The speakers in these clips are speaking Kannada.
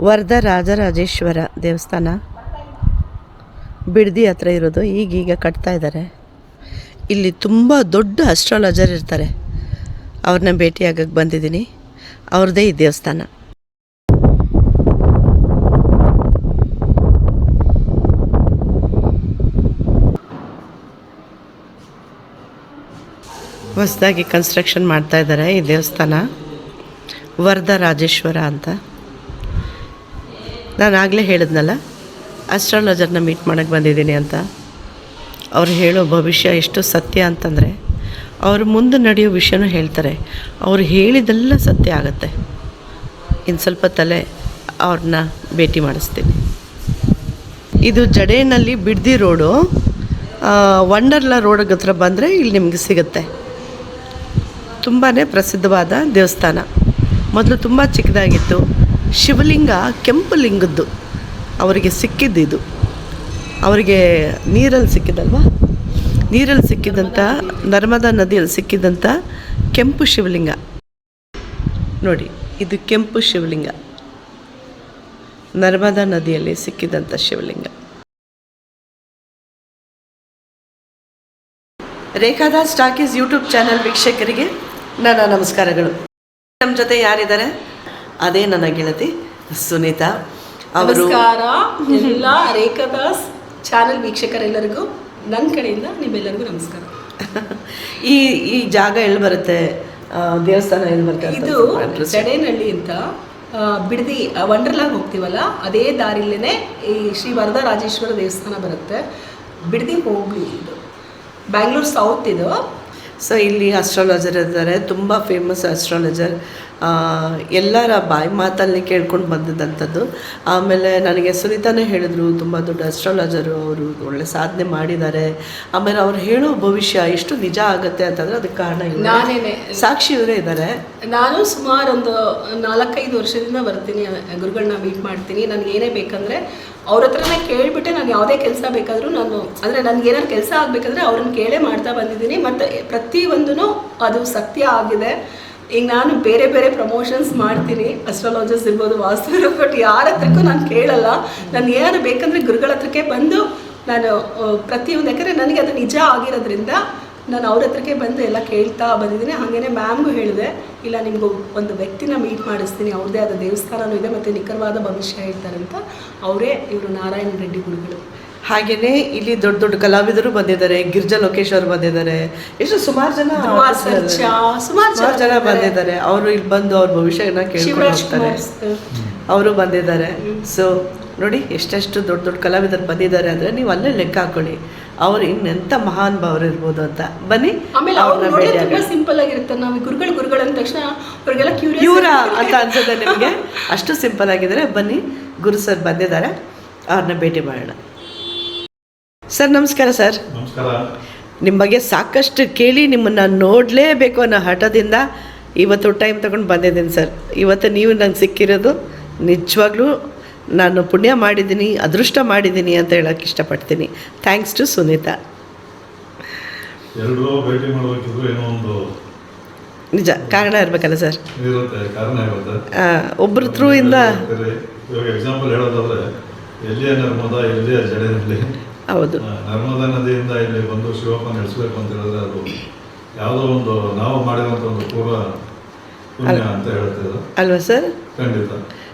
ವರದರಾಜರಾಜೇಶ್ವರ ದೇವಸ್ಥಾನ ಬಿಡದಿ ಹತ್ರ ಇರೋದು. ಈಗೀಗ ಕಟ್ತಾ ಇದ್ದಾರೆ. ಇಲ್ಲಿ ತುಂಬ ದೊಡ್ಡ ಅಸ್ಟ್ರಾಲಜರ್ ಇರ್ತಾರೆ. ಅವ್ರನ್ನ ಭೇಟಿಯಾಗಕ್ಕೆ ಬಂದಿದ್ದೀನಿ. ಅವ್ರದ್ದೇ ಈ ದೇವಸ್ಥಾನ. ಹೊಸದಾಗಿ ಕನ್ಸ್ಟ್ರಕ್ಷನ್ ಮಾಡ್ತಾ ಇದ್ದಾರೆ ಈ ದೇವಸ್ಥಾನ. ವರದರಾಜೇಶ್ವರ ಅಂತ. ನಾನು ಆಗಲೇ ಹೇಳಿದ್ನಲ್ಲ, ಅಸ್ಟ್ರಾಲಜರ್ನ ಮೀಟ್ ಮಾಡೋಕ್ಕೆ ಬಂದಿದ್ದೀನಿ ಅಂತ. ಅವ್ರು ಹೇಳೋ ಭವಿಷ್ಯ ಎಷ್ಟು ಸತ್ಯ ಅಂತಂದರೆ, ಅವರು ಮುಂದೆ ನಡೆಯೋ ವಿಷಯನೂ ಹೇಳ್ತಾರೆ. ಅವ್ರು ಹೇಳಿದೆಲ್ಲ ಸತ್ಯ ಆಗುತ್ತೆ. ಇನ್ನು ಸ್ವಲ್ಪ ತಲೆ ಅವ್ರನ್ನ ಭೇಟಿ ಮಾಡಿಸ್ತೀನಿ. ಇದು ಜಡೇನಲ್ಲಿ ಬಿಡದಿ ರೋಡು. ವಂಡರ್ಲಾ ರೋಡ್ ಹತ್ರ ಬಂದರೆ ಇಲ್ಲಿ ನಿಮಗೆ ಸಿಗುತ್ತೆ. ತುಂಬಾ ಪ್ರಸಿದ್ಧವಾದ ದೇವಸ್ಥಾನ. ಮೊದಲು ತುಂಬ ಚಿಕ್ಕದಾಗಿತ್ತು. ಶಿವಲಿಂಗ ಕೆಂಪು ಲಿಂಗದ್ದು ಅವರಿಗೆ ಸಿಕ್ಕಿದ್ದು. ಅವರಿಗೆ ನೀರಲ್ಲಿ ಸಿಕ್ಕಿದಲ್ವ, ನೀರಲ್ಲಿ ಸಿಕ್ಕಿದಂಥ ನರ್ಮದಾ ನದಿಯಲ್ಲಿ ಸಿಕ್ಕಿದಂಥ ಕೆಂಪು ಶಿವಲಿಂಗ ನೋಡಿ. ಇದು ಕೆಂಪು ಶಿವಲಿಂಗ, ನರ್ಮದಾ ನದಿಯಲ್ಲಿ ಸಿಕ್ಕಿದಂಥ ಶಿವಲಿಂಗ. ರೇಖಾದಾಸ್ ಟಾಕೀಸ್ ಯೂಟ್ಯೂಬ್ ಚಾನಲ್ ವೀಕ್ಷಕರಿಗೆ ನನ್ನ ನಮಸ್ಕಾರಗಳು. ನಮ್ಮ ಜೊತೆ ಯಾರಿದ್ದಾರೆ? ಅದೇ ನನ್ನ ಗೆಳತಿ ಸುನೀತಾ ಅವರು. ನಮಸ್ಕಾರ ಎಲ್ಲ ರೇಖಾದಾಸ್ ಚಾನಲ್ ವೀಕ್ಷಕರೆಲ್ಲರಿಗೂ ನನ್ನ ಕಡೆಯಿಂದ ನಿಮ್ಮೆಲ್ಲರಿಗೂ ನಮಸ್ಕಾರ. ಈ ಜಾಗ ಎಲ್ಲಿ ಬರುತ್ತೆ? ದೇವಸ್ಥಾನ ಎಲ್ಲಿ ಬರುತ್ತೆ? ಇದು ಜಡೇನಹಳ್ಳಿ ಅಂತ ಬಿಡದಿ ವಂಡರ್ಲಾಗ್ ಹೋಗ್ತೀವಲ್ಲ, ಅದೇ ದಾರಿಲೇನೆ ಈ ಶ್ರೀ ವರದರಾಜೇಶ್ವರ ದೇವಸ್ಥಾನ ಬರುತ್ತೆ. ಬಿಡದಿ ಹೋಗ್ಲಿ, ಇದು ಬ್ಯಾಂಗ್ಳೂರ್ ಸೌತ್ ಇದು. ಸೊ ಇಲ್ಲಿ ಅಸ್ಟ್ರಾಲಜರ್ ಇದ್ದಾರೆ, ತುಂಬ ಫೇಮಸ್ ಅಸ್ಟ್ರಾಲಜರ್. ಎಲ್ಲರ ಬಾಯಿ ಮಾತಲ್ಲಿ ಕೇಳ್ಕೊಂಡು ಬಂದಿದ್ದಂಥದ್ದು. ಆಮೇಲೆ ನನಗೆ ಸುನೀತಾನೇ ಹೇಳಿದ್ರು, ತುಂಬ ದೊಡ್ಡ ಅಸ್ಟ್ರಾಲಜರು ಅವರು, ಒಳ್ಳೆ ಸಾಧನೆ ಮಾಡಿದ್ದಾರೆ. ಆಮೇಲೆ ಅವ್ರು ಹೇಳೋ ಭವಿಷ್ಯ ಎಷ್ಟು ನಿಜ ಆಗುತ್ತೆ ಅಂತಂದರೆ ಅದಕ್ಕೆ ಕಾರಣ ನಾನೇನೆ, ಸಾಕ್ಷಿ ಇವರೇ ಇದ್ದಾರೆ. ನಾನು ಸುಮಾರು ಒಂದು 4-5 ವರ್ಷದಿಂದ ಬರ್ತೀನಿ, ಗುರುಗಳನ್ನ ಮೀಟ್ ಮಾಡ್ತೀನಿ. ನನಗೆ ಏನೇ ಬೇಕಂದರೆ ಅವ್ರ ಹತ್ರನೇ ಕೇಳಿಬಿಟ್ಟೆ ನಾನು ಯಾವುದೇ ಕೆಲಸ ಬೇಕಾದರೂ ನಾನು, ಅಂದರೆ ನನಗೇನಾದ್ರು ಕೆಲಸ ಆಗಬೇಕಾದ್ರೆ ಅವ್ರನ್ನ ಕೇಳೇ ಮಾಡ್ತಾ ಬಂದಿದ್ದೀನಿ. ಮತ್ತು ಪ್ರತಿಯೊಂದೂ ಅದು ಸತ್ಯ ಆಗಿದೆ. ಈಗ ನಾನು ಬೇರೆ ಬೇರೆ ಪ್ರಮೋಷನ್ಸ್ ಮಾಡ್ತೀನಿ, ಅಸ್ಟ್ರಾಲಜರ್ಸ್ ಇರ್ಬೋದು, ವಾಸ್ತು ಇರ್ಬೋದು, ಬಟ್ ಯಾರ ಹತ್ರಕ್ಕೂ ನಾನು ಕೇಳಲ್ಲ. ನಾನು ಏನಾದ್ರು ಬೇಕಂದರೆ ಗುರುಗಳ ಹತ್ರಕ್ಕೆ ಬಂದು ನಾನು ಪ್ರತಿಯೊಂದು, ಯಾಕಂದರೆ ನನಗೆ ಅದು ನಿಜ ಆಗಿರೋದ್ರಿಂದ ನಾನು ಅವ್ರ ಹತ್ರಕ್ಕೆ ಬಂದು ಎಲ್ಲ ಕೇಳ್ತಾ ಬಂದಿದ್ದೀನಿ. ಹಾಗೆಯೇ ಮ್ಯಾಮ್ಗೂ ಹೇಳಿದೆ, ಇಲ್ಲ ನಿಮಗೂ ಒಂದು ವ್ಯಕ್ತಿನ ಮೀಟ್ ಮಾಡಿಸ್ತೀನಿ, ಅವ್ರದ್ದೇ ಆದ ದೇವಸ್ಥಾನವೂ ಇದೆ ಮತ್ತು ನಿಖರವಾದ ಭವಿಷ್ಯ ಹೇಳ್ತಾರಂತ. ಅವರೇ ಇವರು ನಾರಾಯಣ ರೆಡ್ಡಿ ಗುರುಗಳು. ಹಾಗೆಯೇ ಇಲ್ಲಿ ದೊಡ್ಡ ದೊಡ್ಡ ಕಲಾವಿದರು ಬಂದಿದ್ದಾರೆ. ಗಿರಿಜಾ ಲೋಕೇಶ್ ಅವರು ಬಂದಿದ್ದಾರೆ. ಎಷ್ಟು ಸುಮಾರು ಜನ ಬಂದಿದ್ದಾರೆ. ಅವರು ಇಲ್ಲಿ ಬಂದು ಅವ್ರ ಭವಿಷ್ಯನ ಕೇಳ್ಕೊಂಡು ಹೋಗ್ತಾರೆ. ಅವರು ಬಂದಿದ್ದಾರೆ. ಸೊ ನೋಡಿ, ಎಷ್ಟೆಷ್ಟು ದೊಡ್ಡ ದೊಡ್ಡ ಕಲಾವಿದರು ಬಂದಿದ್ದಾರೆ ಅಂದರೆ ನೀವು ಅಲ್ಲೇ ಲೆಕ್ಕ ಹಾಕೊಳ್ಳಿ ಅವ್ರು ಇನ್ನೆಂಥ ಮಹಾನ್ ಭಾವರು ಇರ್ಬೋದು ಅಂತ. ಬನ್ನಿ. ಆಮೇಲೆ ಅವ್ರನ್ನ ಸಿಂಪಲ್ ಆಗಿರುತ್ತೆ. ನಾವು ಗುರುಗಳು ಅಂದ ತಕ್ಷಣ ಅವ್ರಿಗೆಲ್ಲ ಇವರ ಅಂತ ಅನ್ಸುತ್ತೆ ನಿಮಗೆ. ಅಷ್ಟು ಸಿಂಪಲ್ ಆಗಿದ್ದಾರೆ. ಬನ್ನಿ, ಗುರು ಸರ್ ಬಂದಿದ್ದಾರೆ, ಅವ್ರನ್ನ ಭೇಟಿ ಮಾಡೋಣ. ಸರ್ ನಮಸ್ಕಾರ. ಸರ್ ನಮಸ್ಕಾರ. ನಿಮ್ಮ ಬಗ್ಗೆ ಸಾಕಷ್ಟು ಕೇಳಿ ನಿಮ್ಮನ್ನು ನೋಡಲೇಬೇಕು ಅನ್ನೋ ಹಠದಿಂದ ಇವತ್ತು ಟೈಮ್ ತಗೊಂಡು ಬಂದಿದ್ದೀನಿ ಸರ್. ಇವತ್ತು ನೀವು ನಂಗೆ ಸಿಕ್ಕಿರೋದು ನಿಜವಾಗ್ಲೂ ನಾನು ಪುಣ್ಯ ಮಾಡಿದ್ದೀನಿ, ಅದೃಷ್ಟ ಮಾಡಿದ್ದೀನಿ ಅಂತ ಹೇಳೋಕ್ಕೆ ಇಷ್ಟಪಡ್ತೀನಿ. Thanks to Sunita. ಎಲ್ಲರೂ ಭೇಟಿ ಮಾಡಬೇಕಿದ್ರು ಏನೋ ಒಂದು ನಿಜ ಕಾರಣ ಇರಬೇಕಲ್ಲ ಸರ್? ಇರುತ್ತೆ, ಕಾರಣ ಇರುತ್ತೆ. ಒಬ್ಬರ ಥ್ರೂ ಇಂದ ಇವಾಗ ಎಕ್ಸಾಂಪಲ್ ಹೇಳೋದಾದ್ರೆ, ಎಲ್ಲಿಯ ನರ್ಮದಾ, ಎಲ್ಲಿಯ ಜಡೇನಹಳ್ಳಿ. ಹೌದು, ನರ್ಮದಾ ನದಿಯಿಂದ ಇಲ್ಲಿ ಬಂದು ಶಿವಪ್ಪ ನಡೆಸಬೇಕು ಅಂತ ಹೇಳಿದ್ರೆ ಅದು ಯಾವುದೋ ಒಂದು ನಾವು ಮಾಡಿರುವಂಥ ಒಂದು ಪೂರ್ವ ಪುಣ್ಯ ಅಂತ ಹೇಳ್ತಿದ್ರು ಅಲ್ವಾ ಸರ್? ಖಂಡಿತ.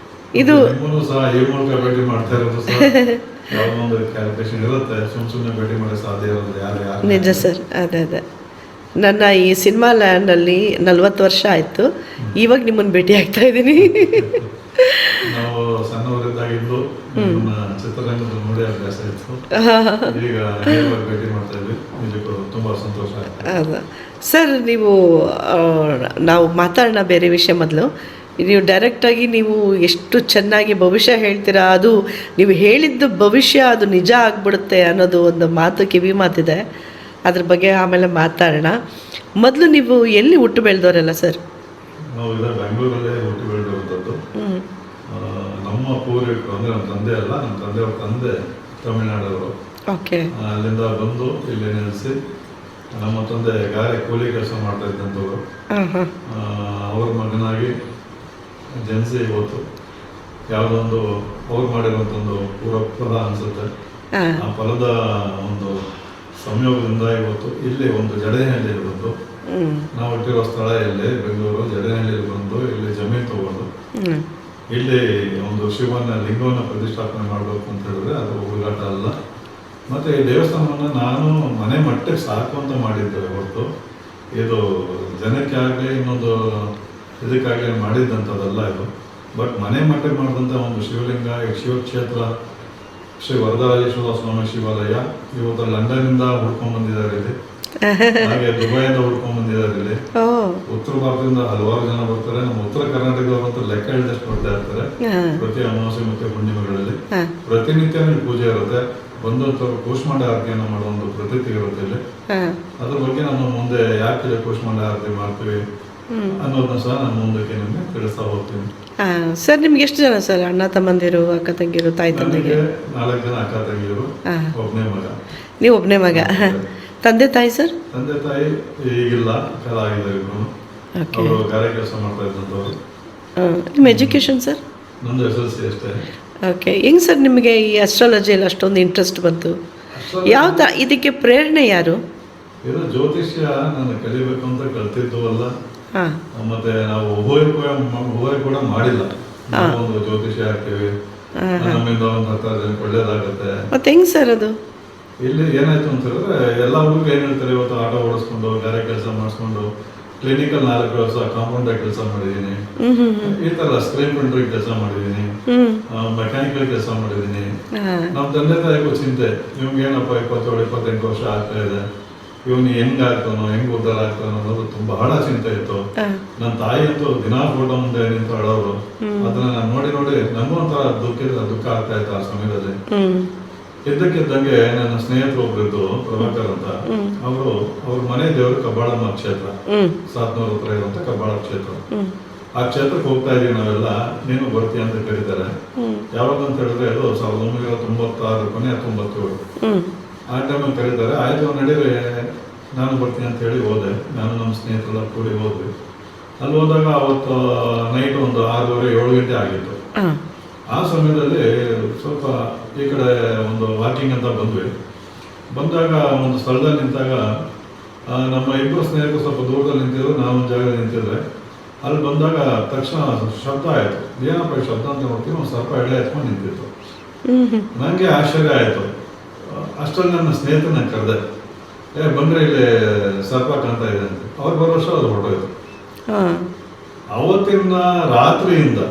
ಇದು ನಿಮ್ಮನ್ನು ಸಹ ಈ ಮೂಲಕ ಭೇಟಿ ಮಾಡ್ತಾ ಇರೋದು ಸಹ ಯಾವುದೋ ಒಂದು ಕ್ಯಾಲ್ಕುಲೇಷನ್ ಇರುತ್ತೆ. ಸುಮ್ಮನೆ ಭೇಟಿ ಮಾಡೋ ಸಾಧ್ಯ ಇರೋದು ಯಾರು? ನಿಜ ಸರ್. ಅದೇ ನನ್ನ ಈ ಸಿನಿಮಾ ಲ್ಯಾಂಡಲ್ಲಿ 40 ವರ್ಷ ಆಯಿತು. ಇವಾಗ ನಿಮ್ಮನ್ನು ಭೇಟಿ ಆಗ್ತಾ ಇದ್ದೀನಿ. ನಾವು ಸಣ್ಣವರಿದ್ದಾಗಿದ್ದು ಚಿತ್ರರಂಗದ ನೋಡಿ ಅಭ್ಯಾಸ ಇತ್ತು. ಈಗ ಭೇಟಿ ಮಾಡ್ತಾ ಇದ್ವಿ, ನಿಜಕ್ಕೂ ತುಂಬ ಸಂತೋಷ ಆಯ್ತು. ಸರ್, ನಾವು ಮಾತಾಡೋಣ ಬೇರೆ ವಿಷಯ. ಮೊದಲು ನೀವು ಡೈರೆಕ್ಟಾಗಿ ನೀವು ಎಷ್ಟು ಚೆನ್ನಾಗಿ ಭವಿಷ್ಯ ಹೇಳ್ತೀರಾ. ಅದು ನೀವು ಹೇಳಿದ್ದು ಭವಿಷ್ಯ ಅದು ನಿಜ ಆಗಿಬಿಡುತ್ತೆ ಅನ್ನೋದು ಒಂದು ಮಾತು, ಕಿವಿ ಮಾತಿದೆ. ಅದ್ರ ಬಗ್ಗೆ ಆಮೇಲೆ ಮಾತಾಡೋಣ. ಮೊದಲು ನೀವು ಎಲ್ಲಿ ಹುಟ್ಟು ಬೆಳೆದವರಲ್ಲ ಸರ್? ನಾವು ಬೆಂಗಳೂರಲ್ಲೇ ಹುಟ್ಟು ಬೆಳೆದಿರುವಂಥದ್ದು. ನಮ್ಮ ಪೂರ್ವಿಕರು ಅಂದರೆ ನಮ್ಮ ತಂದೆ ಅಲ್ಲ, ನಮ್ಮ ತಂದೆಯವ್ರ ತಂದೆ ತಮಿಳ್ನಾಡವರು. ಓಕೆ. ಅಲ್ಲಿಂದ ಬಂದು ಇಲ್ಲಿ ನೆಲೆಸಿ ನಮ್ಮ ತಂದೆ ಗಾರೆ ಕೂಲಿ ಕೆಲಸ ಮಾಡ್ತಾ ಇದ್ದಂಥವ್ರು. ಅವ್ರ ಮಗನಾಗಿ ಜನಿಸಿ ಇವತ್ತು ಯಾವುದೋ ಒಂದು ಅವ್ರು ಮಾಡಿರುವಂಥ ಒಂದು ಫಲ ಅನಿಸುತ್ತೆ. ಹಾಂ ಆ ಫಲದ ಒಂದು ಸಂಯೋಗದಿಂದ ಇವತ್ತು ಇಲ್ಲಿ ಒಂದು ಜಡೇಹಳ್ಳಿಯಲ್ಲಿ ಬಂದು ನಾವು ಇಟ್ಟಿರೋ ಸ್ಥಳ ಇಲ್ಲಿ ಬೆಂಗಳೂರು ಜಡೇಹಳ್ಳಿಯಲ್ಲಿ ಬಂದು ಇಲ್ಲಿ ಜಮೀನು ತಗೊಂಡು ಇಲ್ಲಿ ಒಂದು ಶಿವನ ಲಿಂಗವನ್ನು ಪ್ರತಿಷ್ಠಾಪನೆ ಮಾಡಬೇಕು ಅಂತ ಹೇಳಿದ್ರೆ ಅದು ಹುಡುಗಾಟ ಅಲ್ಲ. ಮತ್ತು ಈ ದೇವಸ್ಥಾನವನ್ನು ನಾನು ಮನೆ ಮಟ್ಟಕ್ಕೆ ಸಾಕು ಅಂತ ಮಾಡಿದ್ದೆ ಹೊರತು ಇದು ಜನಕ್ಕೆ ಆಗಲಿ ಇನ್ನೊಂದು ಇದಕ್ಕಾಗಲಿ ಮಾಡಿದ್ದಂಥದ್ದಲ್ಲ ಇದು. ಬಟ್ ಮನೆ ಮಟ್ಟಕ್ಕೆ ಮಾಡಿದಂಥ ಒಂದು ಶಿವಲಿಂಗ ಶಿವಕ್ಷೇತ್ರ ಶ್ರೀ ವರದರಾಜೇಶ್ವರ ಸ್ವಾಮಿ ಶಿವಾಲಯ ಇವತ್ತು ಲಂಡನ್ನಿಂದ ಹುಡ್ಕೊಂಡ್ ಬಂದಿದ್ದಾರೆ ಇಲ್ಲಿ, ಹಾಗೆ ದುಬೈಯಿಂದ ಹುಡ್ಕೊಂಡ್ ಬಂದಿದ್ದಾರೆ ಇಲ್ಲಿ. ಉತ್ತರ ಭಾರತದಿಂದ ಹಲವಾರು ಜನ ಬರ್ತಾರೆ. ನಮ್ಮ ಉತ್ತರ ಕರ್ನಾಟಕದವರಂತೂ ಲೆಕ್ಕ ಹಿಡಿದಷ್ಟು ಬರ್ತಾ ಇರ್ತಾರೆ ಪ್ರತಿ ಅಮಾವಾಸ್ಯೆ ಮತ್ತೆ ಹುಣ್ಣಿಮೆಗಳಲ್ಲಿ. ಪ್ರತಿನಿತ್ಯನೂ ಪೂಜೆ ಇರುತ್ತೆ. ಬಂದಂಥವ್ರು ಕೂಷ್ಮಾಂಡ ಆರತಿಯನ್ನು ಮಾಡೋ ಒಂದು ಪ್ರತೀತಿ ಇರುತ್ತೆ ಇಲ್ಲಿ. ಅದ್ರ ಬಗ್ಗೆ ನಾನು ಮುಂದೆ ಯಾಕೆ ಕೂಷ್ಮಾಂಡ ಆರತಿ ಮಾಡ್ತೀವಿ ಅನ್ನೋದನ್ನ ಸಹ ನಾನು ಮುಂದಕ್ಕೆ ನಿಮಗೆ ತಿಳಿಸ್ತಾ ಹೋಗ್ತೀನಿ. ಸರ್ ನಿಮ್ಗೆ ಎಷ್ಟು ಜನ ಸರ್ ಅಣ್ಣ ತಮ್ಮಂದಿರು ಅಕ್ಕ ತಂಗಿರು ತಾಯಿ ತಂದೆಗೆ? 4 ಜನ ಅಕ್ಕ ತಂಗಿಯರು, ಒಬ್ಬನೇ ಮಗ. ನೀವು ಒಬ್ಬನೇ ಮಗ. ತಂದೆ ತಾಯಿ ಸರ್? ತಂದೆ ತಾಯಿ ಈಗಿಲ್ಲ, ಕಾಲ ಆಗಿದ್ದಾರೆ ಇಬ್ಬರು. ಅವರು ಗಾರೆ ಕೆಲಸ ಮಾಡ್ತಾ ಇದ್ದಂಥವ್ರು. ನಿಮ್ಮ ಎಜುಕೇಷನ್ ಸರ್? ನಂದು SLC ಅಷ್ಟೇ. ಓಕೆ. ಹೆಂಗೆ ಸರ್ ನಿಮಗೆ ಈ ಅಸ್ಟ್ರಾಲಜಿಯಲ್ಲಿ ಅಷ್ಟೊಂದು ಇಂಟ್ರೆಸ್ಟ್ ಬಂತು? ಯಾವ ಇದಕ್ಕೆ ಪ್ರೇರಣೆ ಯಾರು? ಇದು ಜ್ಯೋತಿಷ್ಯ ನಾನು ಕಲಿಬೇಕು ಅಂತ ಕಲ್ತಿದ್ದು ಅಲ್ಲ. ಮತ್ತೆ ನಾವು ಉಭಯ ಕೂಡ ಮಾಡಿಲ್ಲ. ಒಂದು ಜ್ಯೋತಿಷ್ಯ ಆಗ್ತೀವಿ, ನಮ್ಮಿಂದ ಒಂದು 10 ಜನಕ್ಕೆ ಒಳ್ಳೇದಾಗುತ್ತೆ. ಮತ್ತೆ ಹೆಂಗ್ ಸರ್ ಅದು? ಇಲ್ಲಿ ಏನಾಯ್ತು ಅಂತ ಹೇಳಿದ್ರೆ ಎಲ್ಲ ಹುಡುಗರು ಏನ್ ಹೇಳ್ತಾರೆ, ಇವತ್ತು ಆಟೋ ಓಡಿಸ್ಕೊಂಡು ಗಾರೆ ಕೆಲಸ ಮಾಡಿಸ್ಕೊಂಡು ಕ್ಲಿನಿಕಲ್ 4 ವರ್ಷ ಕಾಂಪೌಂಡರ್ ಕೆಲಸ ಮಾಡಿದೀನಿ, ಈ ತರ ಸ್ಕ್ರೀನ್ ಪ್ರಿಂಟರ್ ಕೆಲಸ ಮಾಡಿದೀನಿ, ಮೆಕ್ಯಾನಿಕಲ್ ಕೆಲಸ ಮಾಡಿದೀನಿ. ನಮ್ ತಂದೆ ತಾಯಿಗೂ ಚಿಂತೆ, ಇವ್ನಿಗೆ ಏನಪ್ಪ 27-28 ವರ್ಷ ಆಗ್ತಾ ಇದೆ, ಇವನು ಹೆಂಗ್ ಆಗ್ತಾನೋ ಹೆಂಗ್ ಉದ್ಧಾರ ಆಗ್ತಾನೋ ಅನ್ನೋದು ಬಹಳ ಚಿಂತೆ ಇತ್ತು. ನನ್ನ ತಾಯಿ ಅಂತೂ ದಿನಾ ಫೋಟೋ ಮುಂದೆ ನಿಂತು ಅಳೋರು. ಅದನ್ನ ನಾನು ನೋಡಿ ನನಗೂ ಒಂಥರ ದುಃಖ ಆಗ್ತಾ ಇತ್ತು ಆ ಸಮಯದಲ್ಲಿ. ಇದ್ದಕ್ಕಿದ್ದಂಗೆ ನನ್ನ ಸ್ನೇಹಿತರು ಒಬ್ಬರಿದ್ದು ಪ್ರಭಾಕರ್ ಅಂತ, ಅವ್ರ ಮನೆ ದೇವರು ಕಬ್ಬಾಳಮ್ಮ ಕ್ಷೇತ್ರ, 700 ಹತ್ರ ಇರುವಂತ ಕಬ್ಬಾಳ ಕ್ಷೇತ್ರ. ಆ ಕ್ಷೇತ್ರಕ್ಕೆ ಹೋಗ್ತಾ ಇದೀವಿ ನಾವೆಲ್ಲ. ನೀನು ಬರ್ತೀಯ ಅಂತ ಕರೀತಾರೆ. ಯಾವಾಗ ಅಂತ ಹೇಳಿದ್ರೆ ಅದು 1996 ಕೊನೆ 97 ಆ ಟೈಮಲ್ಲಿ ಕರೀತಾರೆ. ಆಯ್ತು ನಡೀರಿ ನಾನು ಬರ್ತೀನಿ ಅಂತ ಹೇಳಿ ಹೋದೆ. ನಾನು ನಮ್ಮ ಸ್ನೇಹಿತರೆಲ್ಲ ಕೂಡಿ ಹೋದ್ವಿ. ಅಲ್ಲಿ ಹೋದಾಗ ಅವತ್ತು ನೈಟ್ ಒಂದು 6:30-7 ಗಂಟೆ ಆಗಿತ್ತು. ಆ ಸಮಯದಲ್ಲಿ ಸ್ವಲ್ಪ ಈ ಕಡೆ ಒಂದು ವಾಕಿಂಗ್ ಅಂತ ಬಂದ್ವಿ. ಬಂದಾಗ ಒಂದು ಸ್ಥಳದಲ್ಲಿ ನಿಂತಾಗ ನಮ್ಮ ಇಬ್ಬರು ಸ್ನೇಹಿತರು ಸ್ವಲ್ಪ ದೂರದಲ್ಲಿ ನಿಂತಿದ್ರು, ನಾವು ಒಂದು ಜಾಗದಲ್ಲಿ ನಿಂತಿದ್ರೆ. ಅಲ್ಲಿ ಬಂದಾಗ ತಕ್ಷಣ ಶಬ್ದ ಆಯಿತು. ಏನಪ್ಪ ಶಬ್ದ ಅಂತ ನೋಡ್ತೀವಿ, ಒಂದು ಸರ್ಪ ಎಳೆ ಎತ್ಕೊಂಡು ನಿಂತಿತ್ತು. ನನಗೆ ಆಶ್ಚರ್ಯ ಆಯಿತು. ಅಷ್ಟರಲ್ಲಿ ನನ್ನ ಸ್ನೇಹಿತರು ನಾನು ಕರೆದೆ, ಬಂದ್ರೆ ಇಲ್ಲಿ ಸರ್ಪ ಕಾಣ್ತಾ ಇದೆ ಅಂತ. ಅವ್ರು ಬರೋ ವರ್ಷ ಅದು ಹೊರಟೋಯ್ತು. ಅವತ್ತಿನ ರಾತ್ರಿಯಿಂದ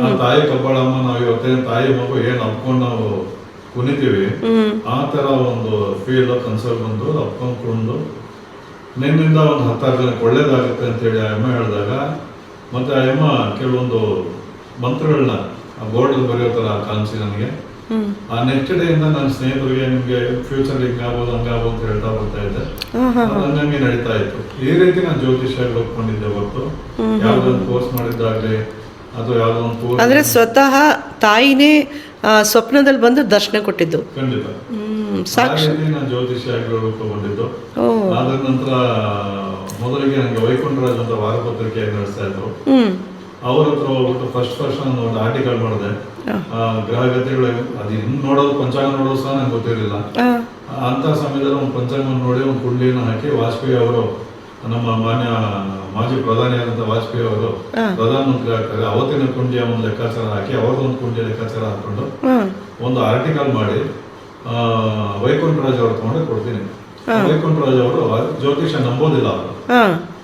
ಆ ತಾಯಿ ಕಬ್ಬಾಳಮ್ಮ, ನಾವು ಇವತ್ತೇನು ತಾಯಿ ಮಗು ಏನು ಅಪ್ಕೊಂಡು ನಾವು ಕುಣಿತೀವಿ, ಆ ತರ ಒಂದು ಫೀಲ್ ಕನ್ಸಲ್ಲಿ ಬಂದು ಅಪ್ಕೊಂಡು ನಿನ್ನಿಂದ ಒಂದು 10 ಜನಕ್ಕೆ ಒಳ್ಳೇದಾಗುತ್ತೆ ಅಂತೇಳಿ ಆ ಅಮ್ಮ ಹೇಳಿದಾಗ, ಮತ್ತೆ ಆ ಅಮ್ಮ ಕೆಲವೊಂದು ಮಂತ್ರಗಳನ್ನ ಆ ಬೋರ್ಡಲ್ಲಿ ಬರೆಯೋ ಥರ ಕಾಣಿಸಿ ನನಗೆ. ಆ ನೆಕ್ಸ್ಟ್ ಡೇ ಇಂದ ನನ್ನ ಸ್ನೇಹಿತರಿಗೆ ನಿಮ್ಗೆ ಫ್ಯೂಚರ್ ಹಿಂಗಾಗ್ಬೋದು ಹಂಗಾಗ್ಬೋದು ಅಂತ ಹೇಳ್ತಾ ಬರ್ತಾ ಇದ್ದೆ. ಹಂಗಂಗೆ ನಡೀತಾ ಇತ್ತು. ಈ ರೀತಿ ನಾನು ಜ್ಯೋತಿಷ್ಯ ಹೋಗ್ಕೊಂಡಿದ್ದೆ ಹೊರತು ಯಾವ್ದೊಂದು ಕೋರ್ಸ್ ಮಾಡಿದ್ದಾಗ್ಲಿ ಅಥವಾ ಯಾವ್ದೊಂದು ಅಂದ್ರೆ ಸ್ವತಃ ತಾಯಿನೇ ಸ್ವಪ್ನದಲ್ಲಿ ಬಂದು ದರ್ಶನ ಕೊಟ್ಟಿದ್ದು. ಖಂಡಿತ ನಾನು ಜ್ಯೋತಿಷ್ಯ ತಗೊಂಡಿದ್ದು. ಅದ್ರ ನಂತರ ಮೊದಲಿಗೆ ನಂಗೆ ವೈಕುಂಠರಾಜ್ ಅಂತ ವಾರಪತ್ರಿಕೆ ನಡೆಸ್ತಾ ಇದ್ರು. ಅವ್ರ ಹತ್ರ ಹೋಗ್ಬಿಟ್ಟು ಫಸ್ಟ್ ನಾನು ಒಂದು ಆರ್ಟಿಕಲ್ ಮಾಡಿದೆ. ಗ್ರಹಗತಿಗಳು ಅದು ಇನ್ನು ನೋಡೋದು, ಪಂಚಾಂಗ ನೋಡೋದು ಸಹ ನಂಗೆ ಗೊತ್ತಿರಲಿಲ್ಲ. ಅಂತ ಸಮಯದಲ್ಲಿ ಒಂದು ಪಂಚಾಂಗ ನೋಡಿ ಒಂದು ಕುಂಡ್ಲಿನ ಹಾಕಿ ವಾಜಪೇಯಿ ಅವರು, ನಮ್ಮ ಮಾಜಿ ಪ್ರಧಾನಿಯಾದಂಥ ವಾಜಪೇಯಿ ಅವರು ಪ್ರಧಾನಮಂತ್ರಿ ಆಗ್ತಾರೆ, ಅವತ್ತಿನ ಕುಂಡಿಯ ಒಂದು ಲೆಕ್ಕಾಚಾರ ಹಾಕಿ ಅವ್ರದ್ದೊಂದು ಕುಂಡಿಯ ಲೆಕ್ಕಾಚಾರ ಹಾಕೊಂಡು ಒಂದು ಆರ್ಟಿಕಲ್ ಮಾಡಿ ವೈಕುಂಠರಾಜ್ ಅವ್ರು ತಗೊಂಡು ಕೊಡ್ತೀನಿ. ವೈಕುಂಠರಾಜ್ ಅವರು ಜ್ಯೋತಿಷ ನಂಬೋದಿಲ್ಲ.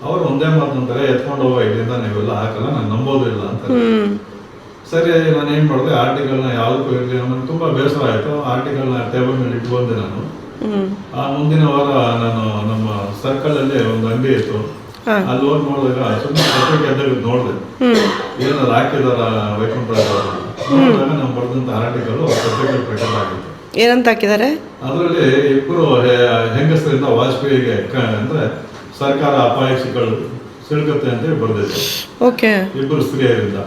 ಅವ್ರು ಒಂದೇ ಮಾತಂತಾರೆ, ಎತ್ಕೊಂಡು ಹೋಗೋ ಇಲ್ಲಿಂದ ನೀವೆಲ್ಲ ಹಾಕಲ್ಲ, ನಾನು ನಂಬೋದಿಲ್ಲ ಅಂತ. ಸರಿ, ನಾನು ಏನ್ ಮಾಡಿದೆ, ಆರ್ಟಿಕಲ್ನ ಯಾವ್ದಕ್ಕೂ ಇರಲಿ, ನನಗೆ ತುಂಬಾ ಬೇಸರ ಆಯ್ತು. ಆರ್ಟಿಕಲ್ನ ಟೇಬಲ್ ಮೇಲೆ ಇಟ್ಟು ಬಂದೆ ನಾನು. ಆ ಮುಂದಿನ ವಾರ ನಾನು ನಮ್ಮ ಸರ್ಕಲ್ ಅಲ್ಲಿ ಒಂದು ಅಂಗಡಿ ಇತ್ತು, ಅಲ್ಲಿ ಹೋಗಿ ನೋಡಿದಾಗ ಸುಮ್ಮನೆ ಪತ್ರಿಕೆ ಎದ್ದಾಗ ನೋಡಿದೆ, ಏನಾದ್ರು ಹಾಕಿದಾರ ವೈಕುಂಠರಾಜ್ ಅವರು. ನೋಡಿದಾಗ ನಾವು ಬರೆದಂತ ಆರ್ಟಿಕಲ್ ಪತ್ರಿಕೆ ಪ್ರಕಟ ಆಗಿತ್ತು. ಏನಂತ ಹಾಕಿದ್ದಾರೆ ಅದರಲ್ಲಿ ಇಬ್ಬರು ಹೆಂಗಸರಿಂದ ವಾಜಪೇಯಿಗೆ ಅಂದ್ರೆ ಸರ್ಕಾರ ಅಪಾಯಕ್ಕೆ ಸಿಲುಕುತ್ತೆ ಅಂತ ಬರ್ದಿತ್ತು. ಇಬ್ಬರು ಸ್ತ್ರೀಯರಿಂದ.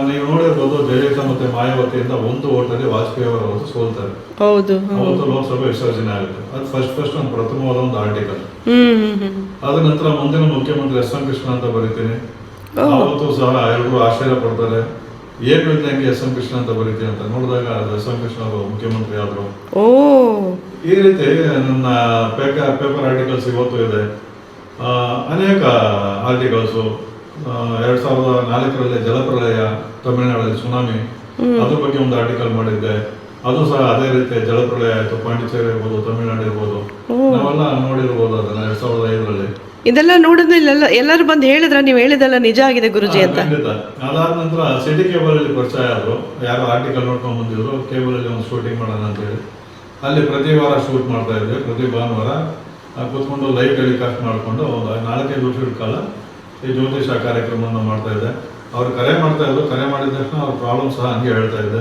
ನೀವು ನೋಡಿರ್ಬೋದು, ಜಯಲಲಿತಾ ಮತ್ತೆ ಮಾಯಾವತಿಯಿಂದ ಒಂದು ಓಟಲ್ಲಿ ವಾಜಪೇಯಿ ಅವರು ಸೋಲ್ತಾರೆ. ಅವತ್ತು ಲೋಕಸಭೆ ವಿಸರ್ಜನೆ ಆಗುತ್ತೆ. ಅದು ಫಸ್ಟ್ ಒಂದು ಪ್ರಥಮವಾದ ಒಂದು ಆರ್ಟಿಕಲ್. ಅದ ನಂತರ ಮುಂದಿನ ಮುಖ್ಯಮಂತ್ರಿ ಎಸ್ ಎಂ ಕೃಷ್ಣ ಅಂತ ಬರೀತೀನಿ. ಅವತ್ತು ಸಹ ಎಲ್ಲರೂ ಆಶ್ಚರ್ಯ ಪಡ್ತಾರೆ, ಏನು ಹೇಳ್ದಂಗೆ ಎಸ್ ಎಂ ಕೃಷ್ಣ ಅಂತ ಬರೀತೀನಿ ಅಂತ ನೋಡಿದಾಗ ಅದು ಎಸ್ ಎಂ ಕೃಷ್ಣ ಅವರು ಮುಖ್ಯಮಂತ್ರಿ ಆದರು. ಓ, ಈ ರೀತಿ ನನ್ನ ಪೇಪರ್ ಆರ್ಟಿಕಲ್ಸ್ ಇವತ್ತು ಇದೆ. ಅನೇಕ ಆರ್ಟಿಕಲ್ಸು 2004ರಲ್ಲಿ ಜಲಪ್ರಳಯ, ತಮಿಳುನಾಡಲ್ಲಿ ಸುನಾಮಿ, ಅದ್ರ ಬಗ್ಗೆ ಒಂದು ಆರ್ಟಿಕಲ್ ಮಾಡಿದ್ದೆ. ಅದು ಸಹ ಅದೇ ರೀತಿ ಜಲಪ್ರಳಯ ಆಯಿತು. ಪಾಂಡಿಚೇರಿ ಇರ್ಬೋದು, ತಮಿಳುನಾಡು ಇರ್ಬೋದು, ನಾವೆಲ್ಲ ನೋಡಿರ್ಬೋದು ಅದನ್ನ 2005ರಲ್ಲಿ. ಇದೆಲ್ಲ ನೋಡಿದ್ರೆ ಎಲ್ಲರೂ ಬಂದು ಹೇಳಿದ್ರ ನೀವು ಹೇಳಿದೆಲ್ಲ ನಿಜ ಆಗಿದೆ ಗುರುಜಿ ಅಂತ? ಖಂಡಿತ. ಅದಾದ ನಂತರ ಸಿಟಿ ಕೇಬಲ್ ಅಲ್ಲಿ ಪರಿಚಯ ಆದ್ರು. ಯಾರೋ ಆರ್ಟಿಕಲ್ ನೋಡ್ಕೊಂಡು ಬಂದಿದ್ರು, ಕೇಬಲ್ ಅಲ್ಲಿ ಒಂದು ಶೂಟಿಂಗ್ ಮಾಡೋಣ ಅಂತ ಹೇಳಿ. ಅಲ್ಲಿ ಪ್ರತಿ ವಾರ ಶೂಟ್ ಮಾಡ್ತಾ ಇದ್ವಿ. ಪ್ರತಿ ಭಾನುವಾರ ಕೂತ್ಕೊಂಡು ಲೈವ್ ಟೆಲಿಕಾಸ್ಟ್ ಮಾಡಿಕೊಂಡು ಒಂದು 4-5 ವರ್ಷದ ಕಾಲ ಈ ಜ್ಯೋತಿಷ ಕಾರ್ಯಕ್ರಮವನ್ನು ಮಾಡ್ತಾ ಇದ್ದೆ. ಅವ್ರು ಕರೆ ಮಾಡ್ತಾ ಇದ್ರು. ಕರೆ ಮಾಡಿದ ತಕ್ಷಣ ಅವ್ರ ಪ್ರಾಬ್ಲಮ್ ಸಹ ಹಂಗೆ ಹೇಳ್ತಾ ಇದ್ದೆ.